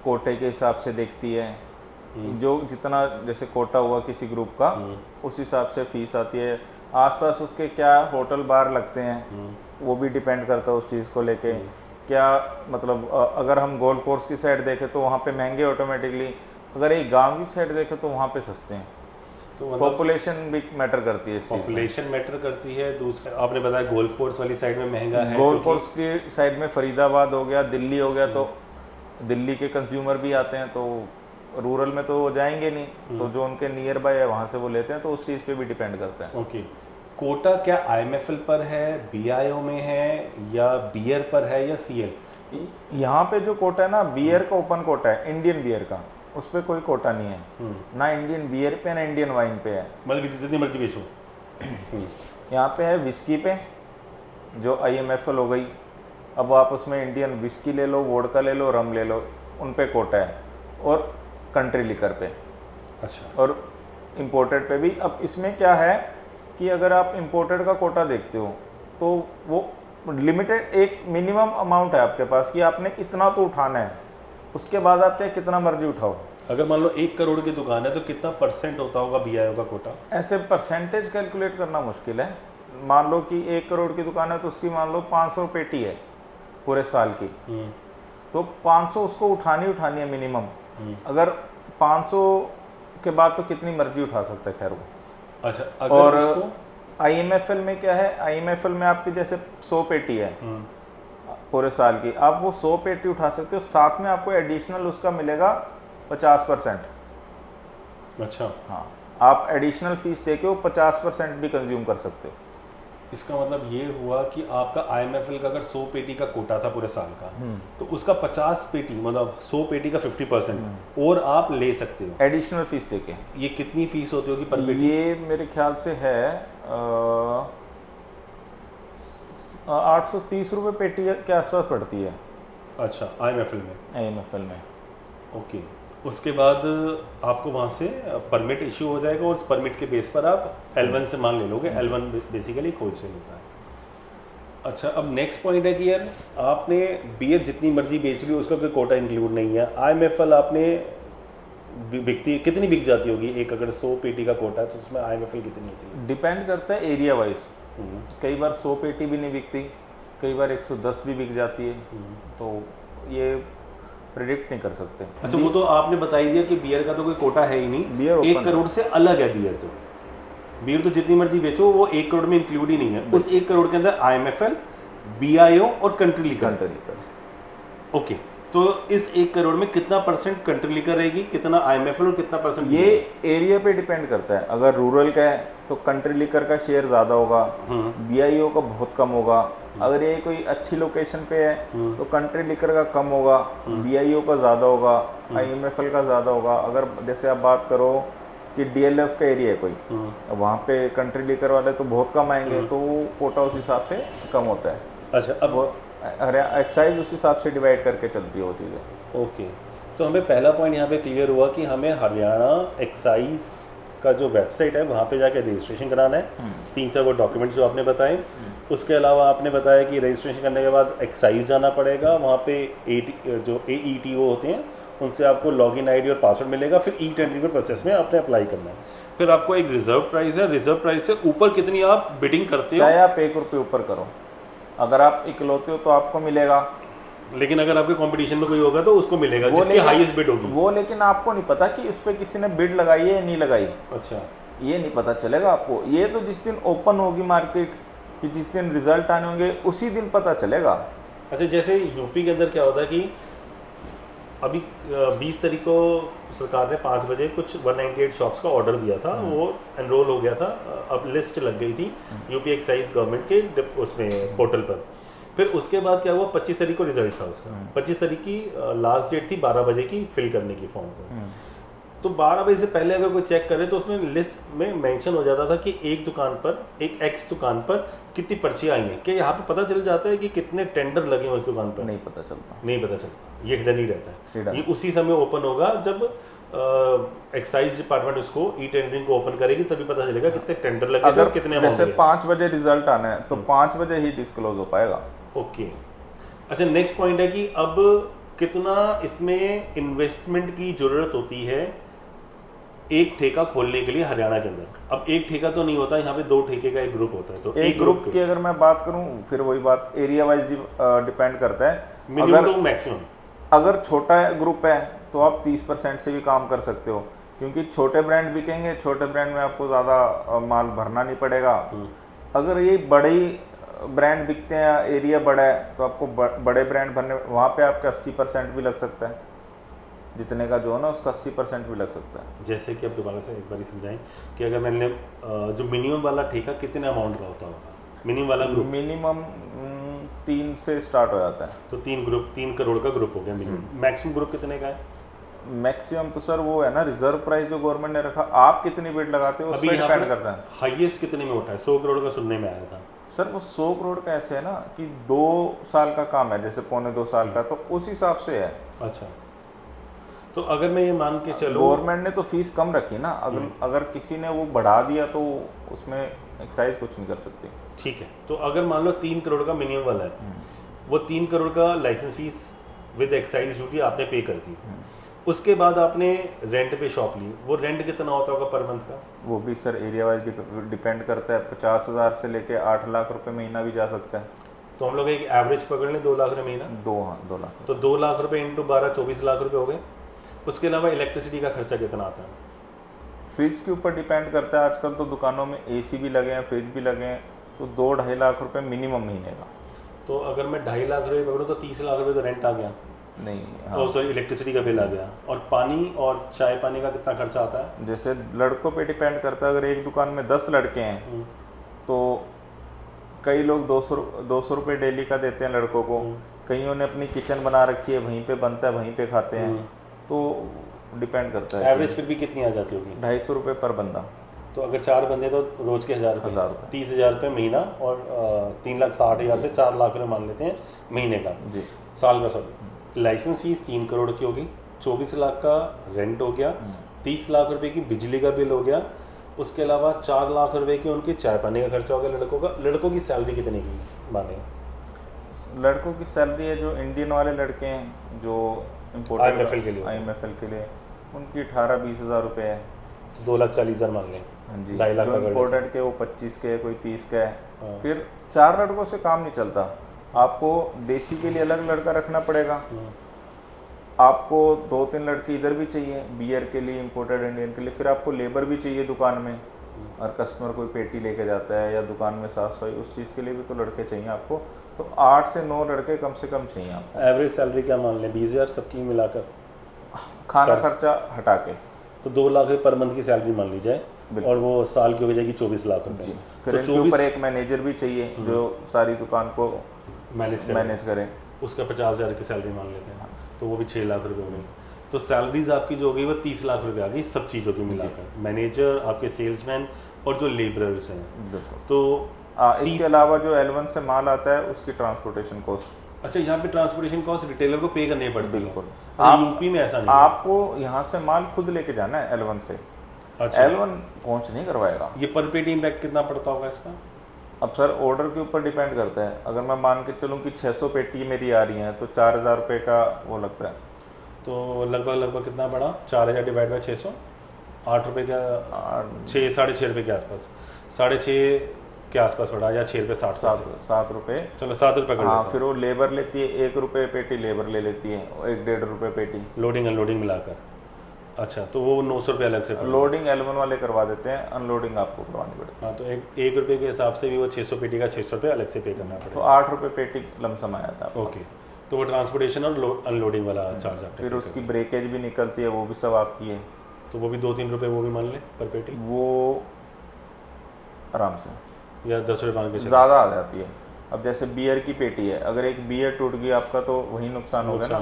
कोटे के हिसाब से देखती है, जो जितना जैसे कोटा हुआ किसी ग्रुप का उस हिसाब से फीस आती है। आसपास उसके क्या होटल बार लगते हैं वो भी डिपेंड करता है उस चीज़ को लेके। क्या मतलब अगर हम गोल्फ कोर्स की साइड देखें तो वहाँ पे महंगे ऑटोमेटिकली, अगर एक गांव की साइड देखें तो वहाँ पे सस्ते हैं। तो पॉपुलेशन भी मैटर करती है, पॉपुलेशन मैटर करती है। दूसरा आपने बताया गोल्फ कोर्स वाली साइड में महंगा है, गोल्फ कोर्स की साइड में फरीदाबाद हो गया, दिल्ली हो गया, तो दिल्ली के कंज्यूमर भी आते हैं, तो रूरल में तो वो जाएंगे नहीं, तो जो उनके नियर बाय है वहाँ से वो लेते हैं, तो उस चीज़ पे भी डिपेंड करता है। ओके, कोटा क्या IMFL पर है, BIO में है, या बियर पर है, या CL? यहाँ पे जो कोटा है ना, बियर का ओपन कोटा है, इंडियन बियर का, उस पर कोई कोटा नहीं है, ना इंडियन बियर पे ना इंडियन वाइन पे है, मतलब जितनी मर्जी बेचो। यहाँ पे है विस्की पे जो IMFL हो गई। अब आप उसमें इंडियन विस्की ले लो, वोडका ले लो, रम ले लो, उन पे कोटा है, और कंट्री लिकर पे, अच्छा, और इम्पोर्टेड पे भी। अब इसमें क्या है कि अगर आप इम्पोर्टेड का कोटा देखते हो तो वो लिमिटेड एक मिनिमम अमाउंट है आपके पास कि आपने इतना तो उठाना है, उसके बाद आप चाहे कितना मर्जी उठाओ। अगर मान लो 1 करोड़ की दुकान है तो कितना % होता होगा BIO का कोटा? ऐसे परसेंटेज कैलकुलेट करना मुश्किल है। मान लो कि 1 करोड़ की दुकान है तो उसकी मान लो 500 पेटी है पूरे साल की, तो 500 उसको उठानी है मिनिमम। अगर 500 के बाद तो कितनी मर्जी उठा सकता है, खैर वो। अच्छा, अगर और उसको IMFL में क्या है, IMFL में आपकी जैसे 100 पेटी है पूरे साल की, आप वो 100 पेटी उठा सकते हो, साथ में आपको एडिशनल उसका मिलेगा 50%। अच्छा, हाँ, आप एडिशनल फीस दे के वो 50% भी कंज्यूम कर सकते हो। इसका मतलब ये हुआ कि आपका IMFL का अगर 100 पेटी का कोटा था पूरे साल का, तो उसका 50 पेटी मतलब 100 पेटी का 50% और आप ले सकते हो एडिशनल फीस दे के। ये कितनी फीस होती होगी पर पेटी? ये मेरे ख्याल से है 830 रुपये पेटी के आसपास पड़ती है। अच्छा, IMFL में। ओके, उसके बाद आपको वहाँ से परमिट इशू हो जाएगा और उस परमिट के बेस पर आप L1 से माल ले लोगे। L1 बेसिकली होलसेल होता है। अच्छा, अब नेक्स्ट पॉइंट है कि यार आपने बियर जितनी मर्जी बेच ली उसका कोई कोटा इंक्लूड नहीं है। IMFL आपने बिकती कितनी बिक जाती होगी? एक अगर 100 पेटी का कोटा है तो उसमें IMFL कितनी होती है? डिपेंड करता है एरिया वाइज। कई बार 100 पेटी भी नहीं बिकती, कई बार 110 भी बिक जाती है, तो ये प्रिडिक्ट नहीं कर सकते। अच्छा, वो तो आपने बता ही दिया कि बियर का तो कोई कोटा है ही नहीं। बियर 1 करोड़ से अलग है बियर तो जितनी मर्जी बेचो वो 1 करोड़ में इंक्लूड ही नहीं है। उस 1 करोड़ के अंदर IMFL, BIO और कंट्री लिकर। ओके, तो इस 1 करोड़ में कितना परसेंट कंट्री लिकर रहेगी, कितना IMFL और कितना परसेंट? ये एरिया पे डिपेंड करता है। अगर रूरल का है तो कंट्री लिकर का शेयर ज़्यादा होगा, BIO का बहुत कम होगा। अगर ये कोई अच्छी लोकेशन पे है तो कंट्री लिकर का कम होगा, BIO का ज़्यादा होगा, IMFL का ज़्यादा होगा। अगर जैसे आप बात करो कि DLF का एरिया है कोई, वहाँ पे कंट्री लिकर वाले तो बहुत कम आएंगे, तो कोटा उस हिसाब से कम होता है। अच्छा, अब एक्साइज उस हिसाब से डिवाइड करके चलती है वो चीज़ें। ओके, तो हमें पहला पॉइंट यहाँ पे क्लियर हुआ कि हमें हरियाणा एक्साइज का जो वेबसाइट है वहाँ पे जाके रजिस्ट्रेशन कराना है। 3-4 वो डॉक्यूमेंट्स जो आपने बताए। उसके अलावा आपने बताया कि रजिस्ट्रेशन करने के बाद एक्साइज जाना पड़ेगा, वहाँ पे जो AETO होते हैं उनसे आपको लॉगिन ID और पासवर्ड मिलेगा। फिर ई-टेंडरिंग के प्रोसेस में आपने अप्लाई करना है। फिर आपको एक रिजर्व प्राइस है, रिजर्व प्राइस से ऊपर कितनी आप बिडिंग करते हो, चाहे आप 1 रुपये ऊपर करो, अगर आप इकलौते हो तो आपको मिलेगा, लेकिन अगर आपके कंपटीशन में कोई होगा तो उसको मिलेगा जिसकी हाईएस्ट बिड होगी वो। लेकिन आपको नहीं पता कि उस पर किसी ने बिड लगाई है या नहीं लगाई। अच्छा, ये नहीं पता चलेगा आपको। ये तो जिस दिन ओपन होगी मार्केट, कि जिस दिन रिजल्ट आने होंगे उसी दिन पता चलेगा। अच्छा, जैसे यूपी के अंदर क्या होता है कि अभी 20 तारीख को सरकार ने 5 बजे कुछ 198 शॉप्स का ऑर्डर दिया था, वो एनरोल हो गया था, अब लिस्ट लग गई थी यूपी एक्साइज गवर्नमेंट के उसमें पोर्टल पर। फिर उसके बाद क्या हुआ, 25 तारीख को रिजल्ट था उसका। 25 तारीख की लास्ट डेट थी 12 बजे की फिल करने की फॉर्म को। तो 12 बजे से पहले अगर कोई चेक करे तो उसमें लिस्ट में मेंशन हो जाता था कि एक दुकान पर, एक एक्स दुकान पर कितनी पर्चियाँ आई हैं। क्या यहाँ पे पता चल जाता है कि कितने टेंडर लगे हैं उस दुकान पर? नहीं पता चलता, नहीं पता चलता, ये हिडन ही रहता है। ये उसी समय ओपन होगा जब एक्साइज डिपार्टमेंट उसको ई-टेंडरिंग को ओपन करेगी, तभी पता चलेगा कितने टेंडर लगे थे और कितने अमाउंट। जैसे 5 बजे रिजल्ट आना है तो 5 बजे ही डिस्क्लोज हो पाएगा। ओके, अच्छा, नेक्स्ट पॉइंट है कि अब कितना इसमें इन्वेस्टमेंट की जरूरत होती है एक ठेका खोलने के लिए हरियाणा के अंदर? अब एक ठेका तो नहीं होता, यहाँ पे 2 ठेके का एक ग्रुप होता है। तो एक ग्रुप की अगर मैं बात करूँ, फिर वही बात एरिया वाइज डिपेंड करता है। Minimum to maximum. अगर छोटा ग्रुप है तो आप 30% से भी काम कर सकते हो, क्योंकि छोटे ब्रांड बिकेंगे, छोटे ब्रांड में आपको ज़्यादा माल भरना नहीं पड़ेगा। अगर ये बड़े ब्रांड बिकते हैं, एरिया बड़ा है, तो आपको बड़े ब्रांड भरने, वहाँ पे आपका 80% भी लग सकता है, जितने का जो है ना उसका 80% भी लग सकता है। जैसे कि अब दोबारा से एक बार समझाएं कि अगर मैंने जो मिनिमम वाला ठेका कितने अमाउंट का होता होगा? मिनिमम वाला ग्रुप मिनिमम 3 से स्टार्ट हो जाता है। तो 3 करोड़ का ग्रुप हो गया मिनिमम। मैक्सिमम ग्रुप कितने का है? मैक्सिमम तो सर वो है ना रिजर्व प्राइस जो गवर्नमेंट ने रखा, आप कितनी बिड लगाते हो उस पर डिपेंड करता है। हाईएस्ट कितने में उठा है? 100 करोड़ का सुनने में आया था सर। वो 100 करोड़ का ऐसे है ना कि 2 साल का काम है, जैसे 1.25 साल का, तो उस हिसाब से है। अच्छा, तो अगर मैं ये मान के चलूं, गवर्नमेंट ने तो फीस कम रखी ना, अगर किसी ने वो बढ़ा दिया तो उसमें एक्साइज कुछ नहीं कर सकती। ठीक है, तो अगर मान लो 3 करोड़ का मिनिमम वाला है, वो 3 करोड़ का licence fees with excise duty आपने पे कर दी, उसके बाद आपने रेंट पे शॉप ली, वो रेंट कितना होता होगा पर मंथ का? वो भी सर एरिया वाइज डिपेंड करता है। 50,000 से लेके 8 लाख रुपए महीना भी जा सकता है। तो हम लोग एक एवरेज पकड़ लें 2 लाख रुपये महीना। 2 लाख। तो 2 लाख रुपये इंटू 12 24 लाख रुपये हो गए। उसके अलावा इलेक्ट्रिसिटी का खर्चा कितना आता है? फ्रिज के ऊपर डिपेंड करता है। आजकल तो दुकानों में AC भी लगे हैं, फ्रिज भी लगे हैं, तो 2-2.5 लाख रुपए मिनिमम महीने का। तो अगर मैं 2.5 लाख रुपये पकड़ूँ तो 30 लाख रुपये तो रेंट आ गया। नहीं। हाँ। सॉरी, इलेक्ट्रिसिटी का बिल आ गया। और पानी और चाय पानी का कितना खर्चा आता है? जैसे लड़कों पे डिपेंड करता है, अगर एक दुकान में 10 लड़के हैं तो कई लोग 200 रुपये डेली का देते हैं लड़कों को। कईयों ने अपनी किचन बना रखी है, वहीं पे बनता है, वहीं पे खाते हैं, तो डिपेंड करता है। एवरेज फिर भी कितनी आ जाती होगी? 250 रुपये पर बंदा। तो अगर 4 बंदे तो रोज के 1000 रुपये, 30,000 रुपये महीना, और 3,60,000 से 4 लाख रुपये मान लेते हैं महीने का जी, साल का। सॉरी, लाइसेंस फीस 3 करोड़ की होगी, 24 लाख का रेंट हो गया, 30 लाख रुपए की बिजली का बिल हो गया, उसके अलावा 4 लाख रुपए की उनके चाय पानी का खर्चा हो गया लड़कों का। लड़कों की सैलरी कितने की माने? लड़कों की सैलरी है जो इंडियन वाले लड़के हैं जो इम्पोर्टेड IMFL के लिए उनकी 18-20 हज़ार रुपये है। 2,40,000 मान लें। हाँ जी, 2.5 लाख जो पकड़ इम्पोर्टेड के वो 25 के, कोई 30 का है। फिर 4 लड़कों से काम नहीं चलता, आपको देसी के लिए अलग लड़का रखना पड़ेगा, आपको 2-3 लड़के इधर भी चाहिए बियर के लिए, इम्पोर्टेड इंडियन के लिए, फिर आपको लेबर भी चाहिए दुकान में, और कस्टमर कोई पेटी लेके जाता है या दुकान में साफ सफाई, उस चीज़ के लिए भी तो लड़के चाहिए आपको। तो 8 से 9 लड़के कम से कम चाहिए आपको। एवरेज सैलरी क्या मान लें? 20,000 सबकी मिलाकर, खाना खर्चा हटा के, तो 2 लाख रुपये पर मंथ की सैलरी मान ली जाए, और वो साल की हो जाएगी 24 लाख रुपये। फिर इनके ऊपर एक मैनेजर भी चाहिए जो सारी दुकान को मैनेज करे, उसका 50,000 की सैलरी मान लेते हैं, तो वो भी 6 लाख रुपये हो गई। तो सैलरीज आपकी जो हो गई वो 30 लाख रुपये आ गई सब चीज़ों की मिलाकर, मैनेजर, आपके सेल्समैन और जो लेबरर्स हैं। तो इसके अलावा जो L1 से माल आता है उसकी ट्रांसपोर्टेशन कॉस्ट। अच्छा, यहाँ पे ट्रांसपोर्टेशन कॉस्ट रिटेलर को पे करनी पड़ती है? बिल्कुल। आप यूपी में ऐसा नहीं, आपको यहाँ से माल खुद लेके जाना है L1 से। अच्छा, L1 पहुँच नहीं करवाएगा। ये पर पेटी इम्पैक्ट कितना पड़ता होगा इसका? अब सर ऑर्डर के ऊपर डिपेंड करता है, अगर मैं मान के चलूँ कि 600 पेटी मेरी आ रही हैं तो 4,000 रुपये का वो लगता है। तो लगभग कितना पड़ा? 4,000 डिवाइड बाई 600, 8 रुपये का, 6-6.5 रुपये के आसपास, 6.5 के आसपास पड़ा, या 6 रुपये 7 रुपये, चलो 7 रुपये कर। हाँ, फिर वो लेबर लेती है 1 रुपये पेटी, लेबर ले लेती है 1-1.5 रुपये पेटी, लोडिंग अनलोडिंग मिलाकर। अच्छा, तो वो 900 रुपये अलग से? लोडिंग L1 वाले करवा देते हैं, अनलोडिंग आपको करवानी पड़ती है। हाँ, तो 1 रुपये के हिसाब से भी वो 600 पेटी का 600 रुपये अलग से पे करना पड़ेगा, तो 8 रुपये पेटी लमसम आया था। ओके, तो वो ट्रांसपोर्टेशन और अनलोडिंग वाला चार्ज आपका। फिर उसकी ब्रेकेज भी निकलती है, वो भी सब आपकी है, तो वो भी 2-3 रुपये वो भी मान ले पर पेटी, वो आराम से, या 10 रुपये मान के ज़्यादा आ जाती है। अब जैसे बियर की पेटी है, अगर एक बियर टूट गई आपका तो वही नुकसान हो गया।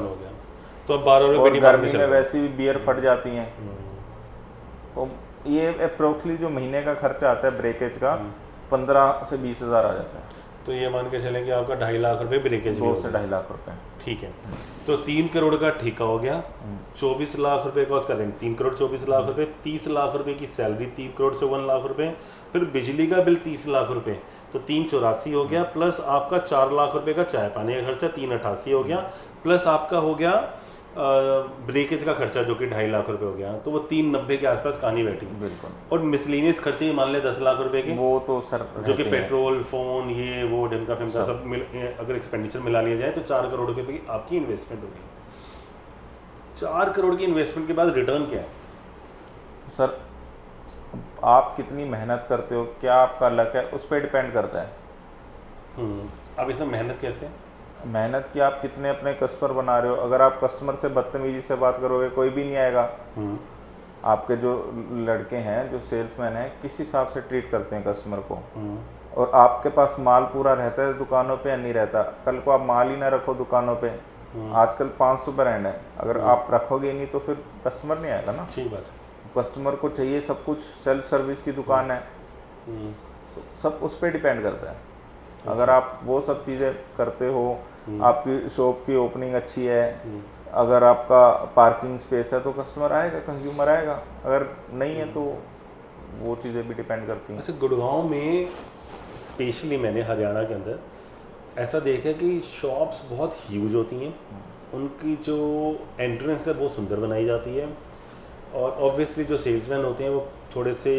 तो अब 12 रुपये पेटी गर्मी में वैसे भी बियर फट जाती हैं। तो ये अप्रोक्सली जो महीने का खर्चा आता है ब्रेकेज का 15 से 20 हज़ार आ जाता है। तो ये मान के चलें कि आपका 2.5 लाख रुपए ब्रेकेज, 2 से 2.5 लाख रुपए। ठीक है, तो 3 करोड़ का ठेका हो गया, 24 लाख रुपए का उसका रेंट, 3 करोड़ 24 लाख रुपए, 30 लाख रुपए की सैलरी, 3 करोड़ 54 लाख रुपए, फिर बिजली का बिल 30 लाख रुपए, तो 384 हो गया, प्लस आपका 4 लाख रुपए का चाय पानी का खर्चा 388 हो गया, प्लस आपका हो गया ब्रेकेज का खर्चा जो कि 2.5 लाख रुपए हो गया, तो वो 390 के आसपास कहानी बैठी। बिल्कुल। और मिसलिनियस खर्चे ये मान ले 10 लाख रुपए के, वो तो सर जो कि पेट्रोल, फोन, ये वो ढिमका फिमका सब मिल, अगर एक्सपेंडिचर मिला लिया जाए तो 4 करोड़ रुपए की आपकी इन्वेस्टमेंट होगी। 4 करोड़ की इन्वेस्टमेंट के बाद रिटर्न क्या है? सर आप कितनी मेहनत करते हो, क्या आपका लक है, उस पर डिपेंड करता है। अब इसमें मेहनत कैसे? मेहनत की आप कितने अपने कस्टमर बना रहे हो। अगर आप कस्टमर से बदतमीजी से बात करोगे कोई भी नहीं आएगा। आपके जो लड़के हैं, जो सेल्समैन हैं, किस हिसाब से ट्रीट करते हैं कस्टमर को, और आपके पास माल पूरा रहता है दुकानों पे या नहीं रहता। कल को आप माल ही ना रखो दुकानों पे, आजकल 500 ब्रांड है, अगर आप रखोगे ही नहीं तो फिर कस्टमर नहीं आएगा ना। ठीक बात। कस्टमर को चाहिए सब कुछ, सेल्फ सर्विस की दुकान है, तो सब उस पर डिपेंड करता है। अगर आप वो सब चीज़ें करते हो, आपकी शॉप की ओपनिंग अच्छी है, अगर आपका पार्किंग स्पेस है, तो कस्टमर आएगा, कंज्यूमर आएगा। अगर नहीं है तो वो चीज़ें भी डिपेंड करती हैं। अच्छा, गुड़गांव में स्पेशली मैंने हरियाणा के अंदर ऐसा देखा है कि शॉप्स बहुत ह्यूज होती हैं, उनकी जो एंट्रेंस है बहुत सुंदर बनाई जाती है, और ऑब्वियसली जो सेल्समैन होते हैं वो थोड़े से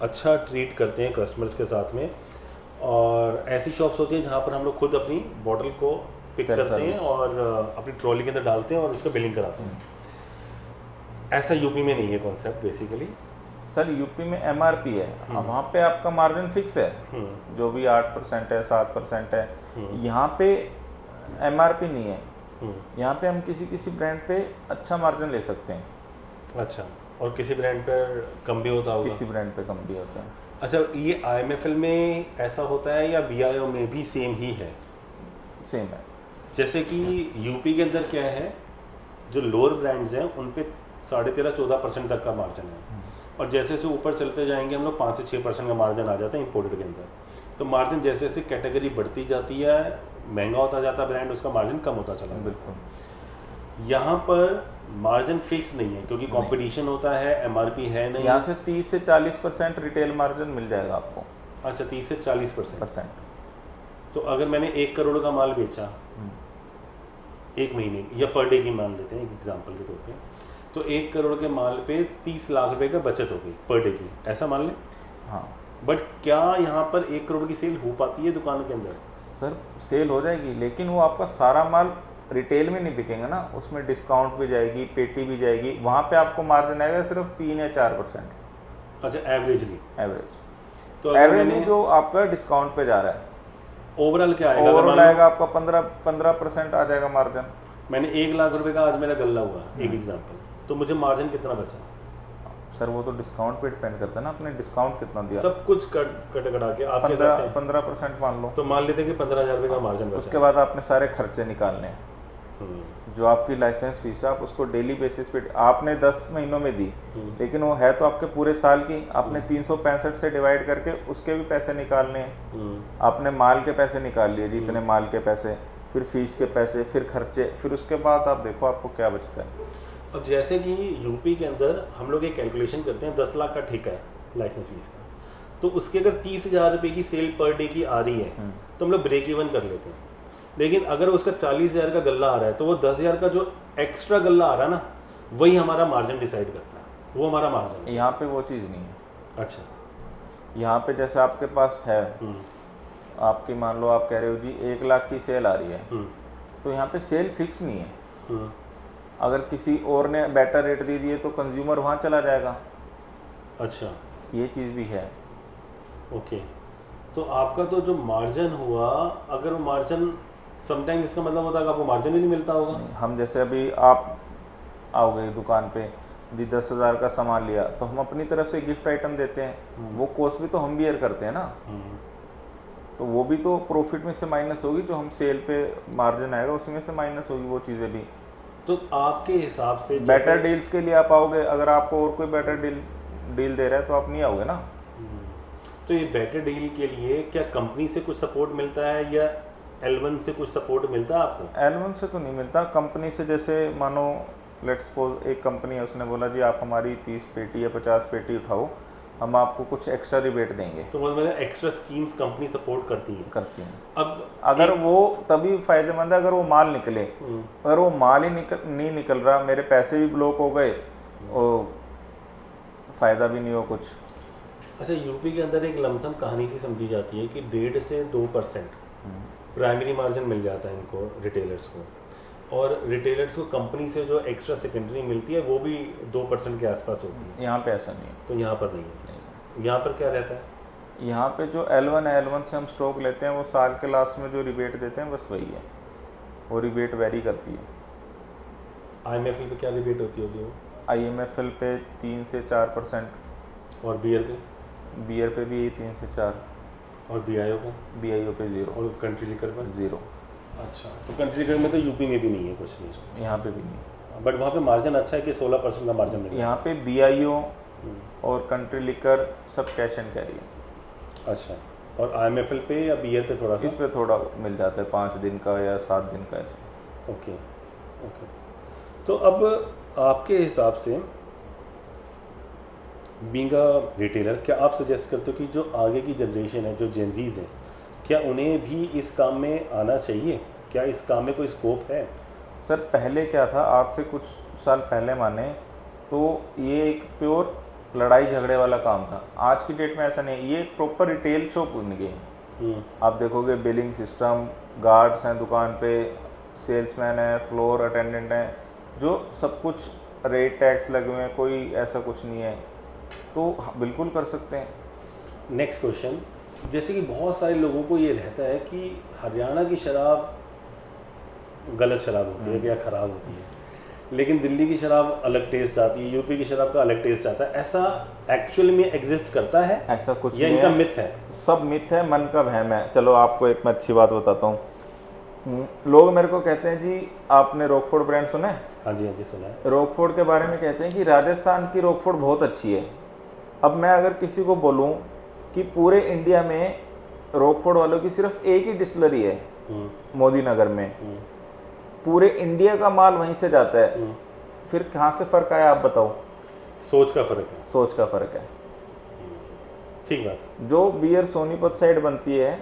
अच्छा ट्रीट करते हैं कस्टमर्स के साथ में। और ऐसी शॉप्स होती हैं जहाँ पर हम लोग खुद अपनी बॉटल को पिक करते हैं और अपनी ट्रॉली के अंदर डालते हैं और उसका बिलिंग कराते हैं। ऐसा यूपी में नहीं है कॉन्सेप्ट बेसिकली। सर यूपी में MRP है, वहाँ पे आपका मार्जिन फिक्स है, जो भी 8% है, 7% है। यहाँ पे MRP नहीं है, यहाँ पे हम किसी किसी ब्रांड पे अच्छा मार्जिन ले सकते हैं, अच्छा, और किसी ब्रांड पर कम भी होता होगा? किसी ब्रांड पे कम भी होता है। अच्छा, ये IMFL में ऐसा होता है या BIO में भी सेम ही है? सेम है। जैसे कि यूपी के अंदर क्या है, जो लोअर ब्रांड्स हैं उन पे 13.5-14% तक का मार्जिन है, और जैसे जैसे ऊपर चलते जाएंगे हम लोग 5 से 6% का मार्जिन आ जाता है इंपोर्टेड के अंदर। तो मार्जिन जैसे जैसे कैटेगरी बढ़ती जाती है, महंगा होता जाता है ब्रांड, उसका मार्जिन कम होता चला। बिल्कुल। यहाँ पर मार्जिन फिक्स नहीं है क्योंकि कंपटीशन होता है, MRP है नहीं। यहाँ से 30 से 40% रिटेल मार्जिन मिल जाएगा आपको। अच्छा, 30 से 40%। तो अगर मैंने 1 करोड़ का माल बेचा एक महीने या पर डे की मान लेते हैं एक एग्जांपल के तौर पे, तो 1 करोड़ के माल पे 30 लाख रुपए का बचत हो गई पर डे की, ऐसा मान लें। हाँ, बट क्या यहाँ पर 1 करोड़ की सेल हो पाती है दुकान के अंदर? सर सेल हो जाएगी, लेकिन वो आपका सारा माल रिटेल में नहीं बिकेगा ना, उसमें डिस्काउंट भी जाएगी, पेटी भी जाएगी, वहाँ पे आपको मार्जिन आएगा सिर्फ 3 या 4%। अच्छा, एवरेजली? एवरेज। तो एवरेज जो आपका डिस्काउंट पे जा रहा है, ओवरऑल क्या आएगा? ओवरऑल आएगा आपका 15% आ जाएगा मार्जिन। मैंने 1 लाख रुपए का आज मेरा गल्ला हुआ एक एग्जांपल, तो मुझे मार्जिन कितना बचा? सर वो तो डिस्काउंट पे डिपेंड करता है ना, आपने डिस्काउंट कितना दिया। सब कुछ कट कटा के आपके हिसाब से 15% मान लो, तो मान लेते हैं कि 15,000 रुपए का मार्जिन बचा। उसके बाद आपने सारे खर्चे निकालने हैं। जो आपकी लाइसेंस फीस है आप उसको डेली बेसिस पे आपने 10 महीनों में दी, लेकिन वो है तो आपके पूरे साल की, आपने 365 से डिवाइड करके उसके भी पैसे निकालने हैं। आपने माल के पैसे निकाल लिए, जितने माल के पैसे, फिर फीस के पैसे, फिर खर्चे, फिर उसके बाद आप देखो आपको क्या बचता है। अब जैसे कि यूपी के अंदर हम लोग एक कैलकुलेशन करते हैं, 10 लाख का ठेका है लाइसेंस फीस का, तो उसके अगर 30,000 रुपये की सेल पर डे की आ रही है तो हम लोग ब्रेक इवन कर लेते हैं। लेकिन अगर उसका 40,000 का गल्ला आ रहा है तो वो 10,000 का जो एक्स्ट्रा गल्ला आ रहा है ना, वही हमारा मार्जिन डिसाइड करता है, वो हमारा मार्जिन है। यहाँ पे वो चीज़ नहीं है। अच्छा, यहाँ पे जैसे आपके पास है, आपकी मान लो आप कह रहे हो जी 1 लाख की सेल आ रही है, तो यहाँ पे सेल फिक्स नहीं है। अगर किसी और ने बेटर रेट दे दिए तो कंज्यूमर वहाँ चला जाएगा। अच्छा, ये चीज़ भी है। ओके, तो आपका तो जो मार्जिन हुआ, अगर वो मार्जिन समटाइम्स, इसका मतलब होता है कि आपको मार्जिन ही नहीं मिलता होगा। हम जैसे अभी आप आओगे दुकान पे जी 10,000 का सामान लिया, तो हम अपनी तरफ से गिफ्ट आइटम देते हैं, वो कॉस्ट भी तो हम बियर करते हैं ना, तो वो भी तो प्रॉफिट में से माइनस होगी, जो हम सेल पे मार्जिन आएगा उसमें से माइनस होगी वो चीज़ें भी। तो आपके हिसाब से बेटर डील्स के लिए आप आओगे, अगर आपको और कोई बेटर डील दे रहा है तो आप नहीं आओगे ना। तो ये बेटर डील के लिए क्या कंपनी से कुछ सपोर्ट मिलता है या L1 से कुछ सपोर्ट मिलता है आपको? L1 से तो नहीं मिलता, कंपनी से। जैसे मानो लेट्स सपोज एक कंपनी है, उसने बोला जी आप हमारी 30 पेटी या 50 पेटी उठाओ, हम आपको कुछ एक्स्ट्रा रिबेट देंगे। तो मतलब एक्स्ट्रा स्कीम्स कंपनी सपोर्ट करती हैं। अब अगर वो तभी फायदेमंद है अगर वो माल निकले, अगर वो माल ही नहीं निकल रहा, मेरे पैसे भी ब्लॉक हो गए और फायदा भी नहीं हो कुछ। अच्छा, यूपी के अंदर एक लमसम कहानी सी समझी जाती है कि 1.5 से 2% प्राइमरी मार्जिन मिल जाता है इनको, रिटेलर्स को, और रिटेलर्स को कंपनी से जो एक्स्ट्रा सेकेंडरी मिलती है वो भी 2% के आसपास होती है। यहाँ पे ऐसा नहीं है। तो यहाँ पर नहीं है। यहाँ पर क्या रहता है? यहाँ पे जो L1 है, L1 से हम स्टॉक लेते हैं, वो साल के लास्ट में जो रिबेट देते हैं बस वही है, वो रिबेट वेरी करती है। IMFL पे क्या रिबेट होती होगी वो? IMFL पे 3 से 4%, और बियर पे? बियर पे भी 3 से 4, और BIO पे? BIO पे 0, और कंट्री लिकर पर 0। अच्छा, तो कंट्री लिकर में तो यूपी में भी नहीं है कुछ नहीं? यहाँ पे भी नहीं। बट वहाँ पे मार्जिन अच्छा है कि 16% का मार्जिन मिल यहाँ पे BIO और कंट्री लिकर सब कैश एंड कैरी है। अच्छा, और IMFL पे या बियर पे थोड़ा सा? इस पे थोड़ा मिल जाता है, 5 दिन का या 7 दिन का ऐसा। Okay okay. तो अब आपके हिसाब से बीइंग अ रिटेलर, क्या आप सजेस्ट करते हो कि जो आगे की जनरेशन है, जो जेनजीज हैं, क्या उन्हें भी इस काम में आना चाहिए? क्या इस काम में कोई स्कोप है? सर पहले क्या था, आज से कुछ साल पहले माने तो ये एक प्योर लड़ाई झगड़े वाला काम था। आज की डेट में ऐसा नहीं, ये एक प्रॉपर रिटेल शॉप बन गई है। आप देखोगे बिलिंग सिस्टम, गार्ड्स हैं दुकान पे, सेल्समैन है, फ्लोर अटेंडेंट हैं, जो सब कुछ रेट टैक्स लगे हुए हैं, कोई ऐसा कुछ नहीं है, तो बिल्कुल कर सकते हैं। नेक्स्ट क्वेश्चन, जैसे कि बहुत सारे लोगों को ये रहता है कि हरियाणा की शराब गलत शराब होती है या ख़राब होती है, लेकिन दिल्ली की शराब अलग टेस्ट आती है, यूपी की शराब का अलग टेस्ट आता है, ऐसा एक्चुअल में एग्जिस्ट करता है? ऐसा कुछ या नहीं इनका है, मिथ है? सब मिथ है, मन का वहम है। चलो आपको एक मैं अच्छी बात बताता हूँ। लोग मेरे को कहते हैं जी आपने रॉकफोर्ड ब्रांड सुना है? हाँ जी सुना है। रॉकफोर्ड के बारे में कहते हैं कि राजस्थान की रॉकफोर्ड बहुत अच्छी है। अब मैं अगर किसी को बोलूं कि पूरे इंडिया में रॉकफोर्ड वालों की सिर्फ एक ही डिस्टिलरी है मोदी नगर में, पूरे इंडिया का माल वहीं से जाता है, फिर कहाँ से फ़र्क आया आप बताओ? सोच का फ़र्क है। सोच का फ़र्क है। ठीक बात है। जो बियर सोनीपत साइड बनती है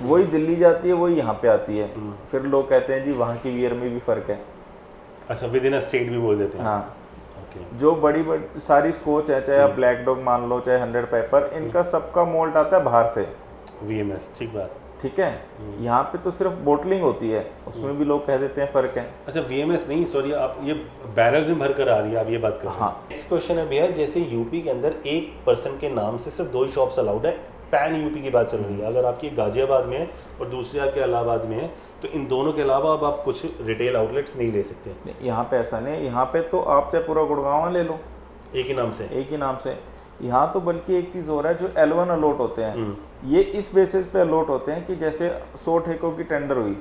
वही दिल्ली जाती है, वही यहाँ पे आती है, फिर लोग कहते हैं जी वहाँ की बियर में भी फ़र्क है। अच्छा, विद इन अ स्टेट भी बोल देते हैं। हाँ, ओके। जो बड़ी बड़ी सारी स्कोच है, चाहे आप ब्लैक डॉग मान लो, चाहे 100 पेपर, इनका सबका मोल्ट आता है बाहर से। वीएमएस, ठीक बात। ठीक है, यहाँ पे तो सिर्फ बोटलिंग होती है, उसमें भी लोग कह देते हैं फ़र्क है। अच्छा, वीएमएस नहीं, सॉरी, आप ये बैरल्स में भर कर आ रही है, आप ये बात कर रहे हैं। हाँ। नेक्स्ट क्वेश्चन है भैया, जैसे यूपी के अंदर एक पर्सन के नाम से सिर्फ 2 ही शॉप्स अलाउड है, पैन यूपी की बात चल रही है, अगर आपकी गाजियाबाद में है और दूसरी आपके इलाहाबाद में है, तो इन दोनों के अलावा अब आप कुछ रिटेल आउटलेट्स नहीं ले सकते? यहाँ पे ऐसा नहीं है, यहाँ पे तो आप चाहे पूरा गुड़गांव ले लो, एक ही नाम से। एक ही नाम से। यहाँ तो बल्कि एक चीज़ हो रहा है, जो L1 अलॉट होते हैं, ये इस बेसिस पे अलॉट होते हैं कि जैसे 100 ठेकों की टेंडर हुई,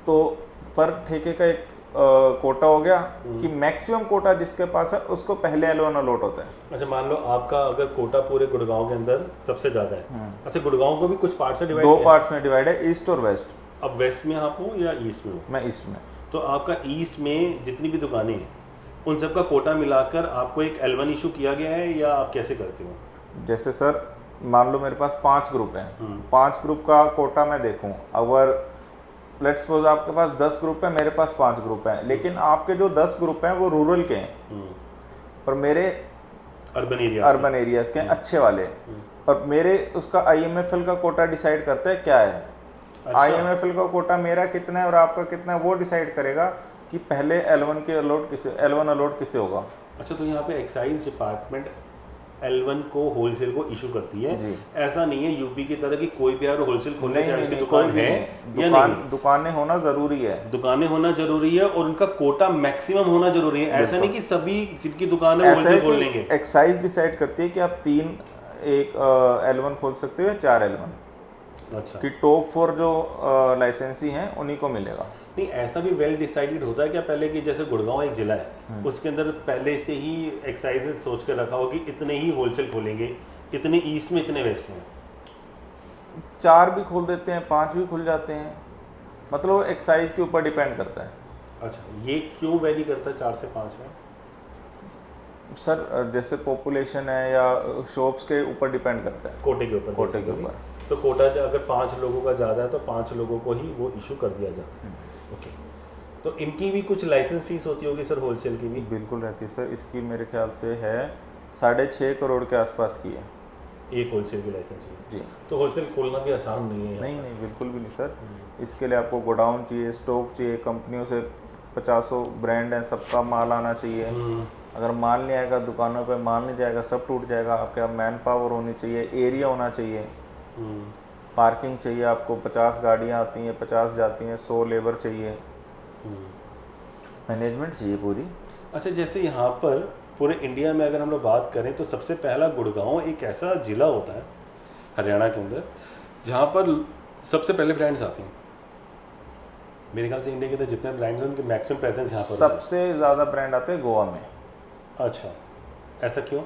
तो पर ठेके का एक कोटा हो गया कि मैक्सिमम कोटा जिसके पास है उसको पहले L1 अलॉट होता है। अच्छा, मान लो आपका अगर कोटा पूरे गुड़गांव के अंदर सबसे ज़्यादा है, अच्छा, गुड़गांव को भी कुछ पार्ट से डिवाइड 2 पार्ट्स में डिवाइड है, ईस्ट और वेस्ट। अब वेस्ट में आप हो या ईस्ट में हो? मैं ईस्ट में। तो आपका ईस्ट में जितनी भी दुकानें हैं उन सब का कोटा मिलाकर आपको एक L1 इशू किया गया है, या आप कैसे करते हो? जैसे सर मान लो मेरे पास 5 ग्रुप हैं, 5 ग्रुप का कोटा मैं देखूं, अगर लेट्स सपोज आपके पास 10 ग्रुप है, मेरे पास 5 ग्रुप हैं, लेकिन आपके जो 10 ग्रुप हैं वो रूरल के हैं और मेरे अर्बन एरियाज के हैं, अच्छे वाले, और मेरे उसका IMFL का कोटा डिसाइड करता है क्या है। अच्छा। IMFL का कोटा मेरा कितना है और आपका कितना है वो डिसाइड करेगा कि पहले L1 अलॉट किसे होगा। अच्छा, तो यहाँ पे एक्साइज डिपार्टमेंट L1 को होलसेल को इशू करती है, ऐसा नहीं है यूपी की तरह कि कोई भी अगर होलसेल खोलने चाहे उसकी दुकान है या नहीं? दुकानें होना जरूरी है, दुकानें होना जरूरी है और उनका कोटा मैक्सिमम होना जरूरी है, ऐसा नहीं कि सभी जिनकी दुकान है होलसेल खोल लेंगे। एक्साइज डिसाइड करती है कि आप 3 एक L1 खोल सकते हो या 4 L1। अच्छा, कि टॉप 4 जो लाइसेंसी हैं उन्हीं को मिलेगा। नहीं, ऐसा भी वेल डिसाइडेड होता है क्या पहले कि जैसे गुड़गांव एक जिला है, उसके अंदर पहले से ही एक्साइज ने सोच कर रखा हो कि इतने ही होलसेल खोलेंगे, इतने ईस्ट में, इतने वेस्ट में? 4 भी खोल देते हैं, 5 भी खुल जाते हैं, मतलब एक्साइज के ऊपर डिपेंड करता है। अच्छा, ये क्यों वेरी करता है 4 से 5 में? सर जैसे पॉपुलेशन है या शॉप्स के ऊपर डिपेंड करता है, कोटे के ऊपर। कोटे के ऊपर। तो कोटा अगर 5 लोगों का ज़्यादा है तो 5 लोगों को ही वो इशू कर दिया जाता है। ओके, तो इनकी भी कुछ लाइसेंस फीस होती होगी सर, होलसेल की भी? बिल्कुल रहती है सर, इसकी मेरे ख्याल से है 6.5 करोड़ के आसपास की है एक होलसेल की लाइसेंस फीस जी। तो होलसेल खोलना भी आसान नहीं है? नहीं, बिल्कुल भी नहीं सर। इसके लिए आपको गोडाउन चाहिए, स्टॉक चाहिए, कंपनियों से 50 ब्रांड हैं, सबका माल आना चाहिए। अगर माल नहीं आएगा, दुकानों पे माल नहीं जाएगा, सब टूट जाएगा। आपके पास मैन पावर होनी चाहिए, एरिया होना चाहिए, पार्किंग चाहिए आपको, 50 गाड़ियाँ आती हैं, 50 जाती हैं, 100 लेबर चाहिए, मैनेजमेंट चाहिए पूरी। अच्छा, जैसे यहाँ पर पूरे इंडिया में अगर हम लोग बात करें तो सबसे पहला गुड़गांव एक ऐसा ज़िला होता है हरियाणा के अंदर जहाँ पर सबसे पहले ब्रांड्स आते हैं। मेरे ख्याल से इंडिया के अंदर जितने ब्रांड्स हैं उनके मैक्सिमम प्रेजेंस यहाँ पर सबसे ज़्यादा ब्रांड आते हैं गोवा में। अच्छा, ऐसा क्यों?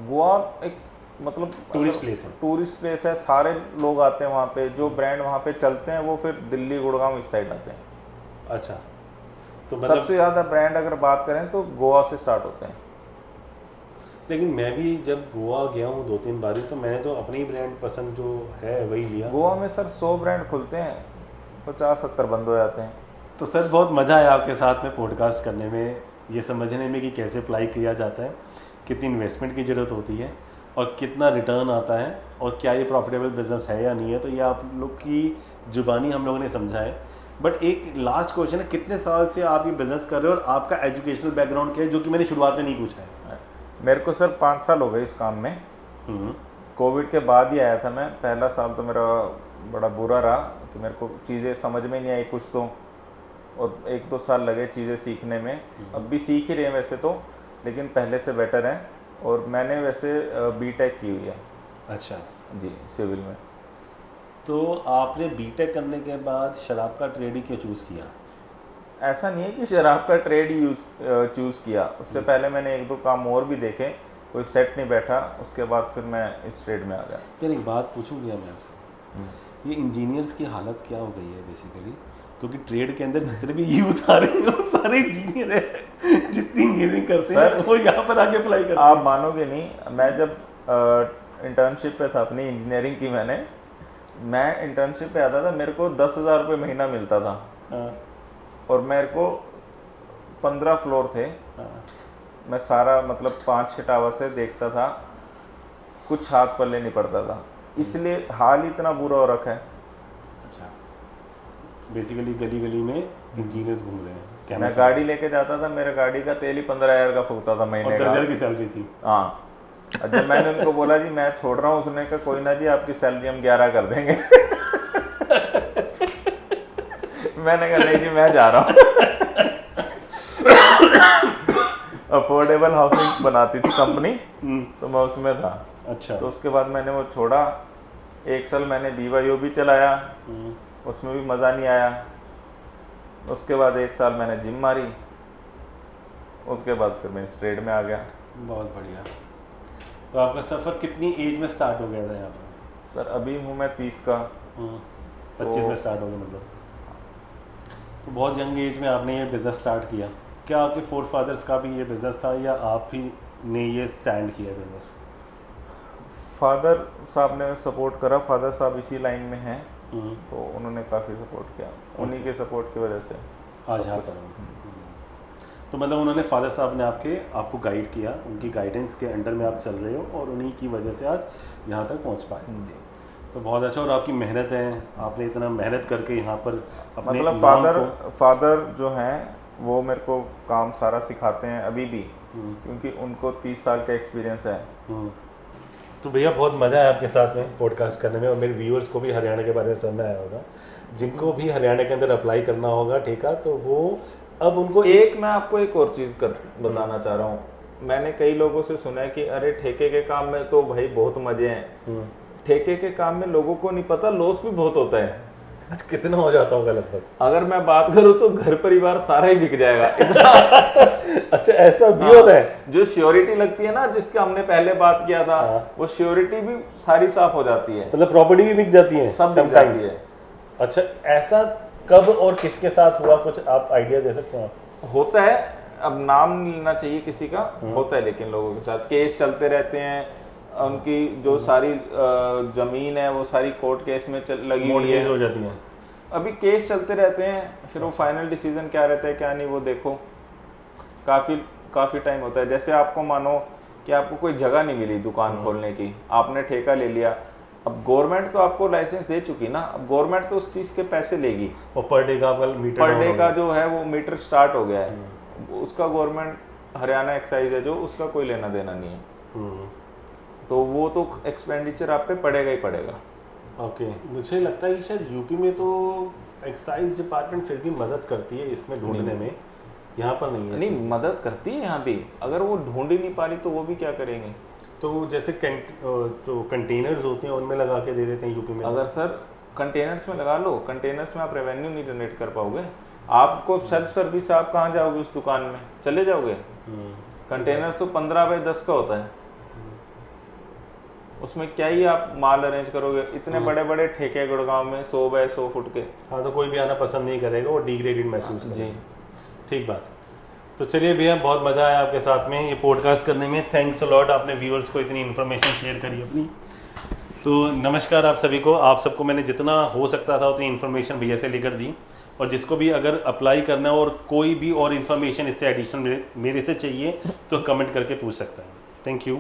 गोवा एक मतलब टूरिस्ट प्लेस है। टूरिस्ट प्लेस है, सारे लोग आते हैं वहाँ पे, जो ब्रांड वहाँ पे चलते हैं वो फिर दिल्ली गुड़गांव इस साइड आते हैं। अच्छा, तो मतलब सबसे ज़्यादा ब्रांड अगर बात करें तो गोवा से स्टार्ट होते हैं। लेकिन मैं भी जब गोवा गया हूँ 2-3 बार, तो मैंने तो अपनी ही ब्रांड पसंद जो है वही लिया। गोवा में सर 100 ब्रांड खुलते हैं, 50-70 बंद हो जाते हैं। तो सर बहुत मज़ा आया आपके साथ में पॉडकास्ट करने में, ये समझने में कि कैसे अप्लाई किया जाता है, कितनी इन्वेस्टमेंट की ज़रूरत होती है और कितना रिटर्न आता है और क्या ये प्रॉफिटेबल बिजनेस है या नहीं है। तो ये आप लोग की जुबानी हम लोगों ने समझा है। बट एक लास्ट क्वेश्चन है, कितने साल से आप ये बिज़नेस कर रहे हो और आपका एजुकेशनल बैकग्राउंड क्या है, जो कि मैंने शुरुआत में नहीं पूछा है? मेरे को सर 5 साल हो गए इस काम में। कोविड के बाद ही आया था मैं। पहला साल तो मेरा बड़ा बुरा रहा कि मेरे को चीज़ें समझ में नहीं आई कुछ, तो और 1-2 साल लगे चीज़ें सीखने में। अब भी सीख ही रहे हैं वैसे तो, लेकिन पहले से बेटर है। और मैंने वैसे बीटेक की हुई है। अच्छा जी, सिविल में। तो आपने बीटेक करने के बाद शराब का ट्रेड ही क्यों चूज़ किया? ऐसा नहीं है कि शराब का ट्रेड ही चूज़ किया, उससे पहले मैंने 1-2 काम और भी देखे, कोई सेट नहीं बैठा, उसके बाद फिर मैं इस ट्रेड में आ गया। यार एक बात पूछूँ भैया मैं आपसे, ये इंजीनियर्स की हालत क्या हो गई है बेसिकली? क्योंकि ट्रेड के अंदर जितने भी यूथ आ रहे हैं वो सारे इंजीनियर हैं, जितनी इंजीनियरिंग करते हैं वो यहाँ पर आके अप्लाई करते हैं। आप मानोगे नहीं, मैं जब इंटर्नशिप पे था अपनी इंजीनियरिंग की, मैं इंटर्नशिप पे आता था, मेरे को 10,000 रुपये महीना मिलता था। हाँ, और मेरे को 15 फ्लोर थे। हाँ, मैं सारा मतलब 5-6 टावर से देखता था, कुछ हाथ पल्ले नहीं पड़ता था, इसलिए हाल ही इतना बुरा हो रखा है। अच्छा, बेसिकली गली गली में इंजीनियर्स घूम रहे हैं। कहना मैं गाड़ी लेके जाता था, मेरे गाड़ी का तेल ही 15,000 का फूकता था महीने का। 10,000 की सैलरी थी। हाँ, और जब मैंने उनको बोला जी मैं छोड़ रहा हूँ, उसने कहा कोई ना जी, आपकी सैलरी हम 11 कर देंगे। मैंने कहा नहीं जी, मैं जा रहा हूँ। अफोर्डेबल हाउसिंग बनाती थी कंपनी, तो मैं उसमें था। अच्छा, तो उसके बाद मैंने वो छोड़ा। 1 साल मैंने BYO भी चलाया, उसमें भी मज़ा नहीं आया। उसके बाद 1 साल मैंने जिम मारी, उसके बाद फिर मैं इस ट्रेड में आ गया। बहुत बढ़िया। तो आपका सफ़र कितनी एज में स्टार्ट हो गया था यहाँ पर? सर अभी हूँ मैं 30 का। 25 में स्टार्ट हो गया मतलब? तो बहुत यंग एज में आपने ये बिज़नेस स्टार्ट किया। क्या आपके फोर फादर्स का भी ये बिज़नेस था या आप ही ने ये स्टैंड किया बिज़नेस? फादर साहब ने सपोर्ट करा, फादर साहब इसी लाइन में हैं, तो उन्होंने काफ़ी सपोर्ट किया। उन्हीं के सपोर्ट की वजह से आज यहाँ पर हूँ। तो मतलब उन्होंने फादर साहब ने आपको गाइड किया, उनकी गाइडेंस के अंडर में आप चल रहे हो और उन्हीं की वजह से आज यहाँ तक पहुँच पाए। तो बहुत अच्छा। और आपकी मेहनत है, आपने इतना मेहनत करके यहाँ पर अपने मतलब फादर जो हैं वो मेरे को काम सारा सिखाते हैं अभी भी, क्योंकि उनको 30 साल का एक्सपीरियंस है। तो भैया बहुत मज़ा आया आपके साथ में पॉडकास्ट करने में, और मेरे व्यूअर्स को भी हरियाणा के बारे में समझ में आया होगा। जिनको भी हरियाणा के अंदर अप्लाई करना होगा ठेका, तो वो अब उनको मैं आपको एक और चीज़ बताना चाह रहा हूँ। मैंने कई लोगों से सुना है कि अरे ठेके के काम में तो भाई बहुत मज़े हैं। ठेके के काम में लोगों को नहीं पता लॉस भी बहुत होता है। अच्छा, कितना हो जाता होगा लगभग? अगर मैं बात करूँ तो घर परिवार सारा ही बिक जाएगा। अच्छा, ऐसा भी होता है? जो श्योरिटी लगती है ना, जिसका हमने पहले बात किया था, वो श्योरिटी भी सारी साफ हो जाती है। मतलब प्रॉपर्टी भी बिक जाती है? सब बिक जाती है। अच्छा, ऐसा कब और किसके साथ हुआ, कुछ आप आइडिया दे सकते हैं? होता है, अब नाम नहीं लेना चाहिए किसी का, होता है, लेकिन लोगों के साथ केस चलते रहते हैं। उनकी जो सारी जमीन है वो सारी कोर्ट केस में लगी हुई है, हो जाती है। अभी केस चलते रहते हैं, फिर वो फाइनल डिसीजन क्या रहता है क्या नहीं, वो देखो काफ़ी टाइम होता है। जैसे आपको मानो कि आपको कोई जगह नहीं मिली दुकान खोलने की, आपने ठेका ले लिया, अब गवर्नमेंट तो आपको लाइसेंस दे चुकी ना, अब गवर्नमेंट तो उस चीज़ के पैसे लेगी। और पर डे का आपका मीटर, पर डे का जो है वो मीटर स्टार्ट हो गया है, उसका गवर्नमेंट हरियाणा एक्साइज है जो, उसका कोई लेना देना नहीं है। तो वो तो एक्सपेंडिचर आप पे पड़ेगा ही पड़ेगा। ओके, मुझे लगता है कि शायद यूपी में तो एक्साइज डिपार्टमेंट फिर भी मदद करती है इसमें ढूंढने में, यहाँ पर नहीं है। नहीं, मदद करती है यहाँ भी, अगर वो ढूंढ ही नहीं पा रही तो वो भी क्या करेंगे। तो जैसे जो कंटेनर्स होते हैं उनमें लगा के दे देते हैं यूपी में। अगर सर कंटेनर्स में लगा लो, कंटेनर्स में आप रेवेन्यू नहीं जनरेट कर पाओगे। आपको सेल्फ सर्विस, आप कहाँ जाओगे उस दुकान में, चले जाओगे। कंटेनर्स तो 15 बाय 10 का होता है, उसमें क्या ही आप माल अरेंज करोगे। इतने बड़े बड़े ठेके गुड़गांव में 100 बाय 100 फुट के। हाँ, तो कोई भी आना पसंद नहीं करेगा, वो डिग्रेडेड महसूस करेगा। जी, ठीक बात। तो चलिए भैया, बहुत मज़ा आया आपके साथ में ये पॉडकास्ट करने में। थैंक्स अ लॉट, आपने व्यूअर्स को इतनी इन्फॉर्मेशन शेयर करी अपनी। तो नमस्कार आप सभी को। आप सबको मैंने जितना हो सकता था उतनी इन्फॉर्मेशन भैया से लेकर दी, और जिसको भी अगर अप्लाई करना है और कोई भी और इन्फॉर्मेशन इससे एडिशनल मेरे से चाहिए तो कमेंट करके पूछ सकता है। Thank you.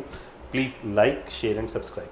Please like, share and subscribe.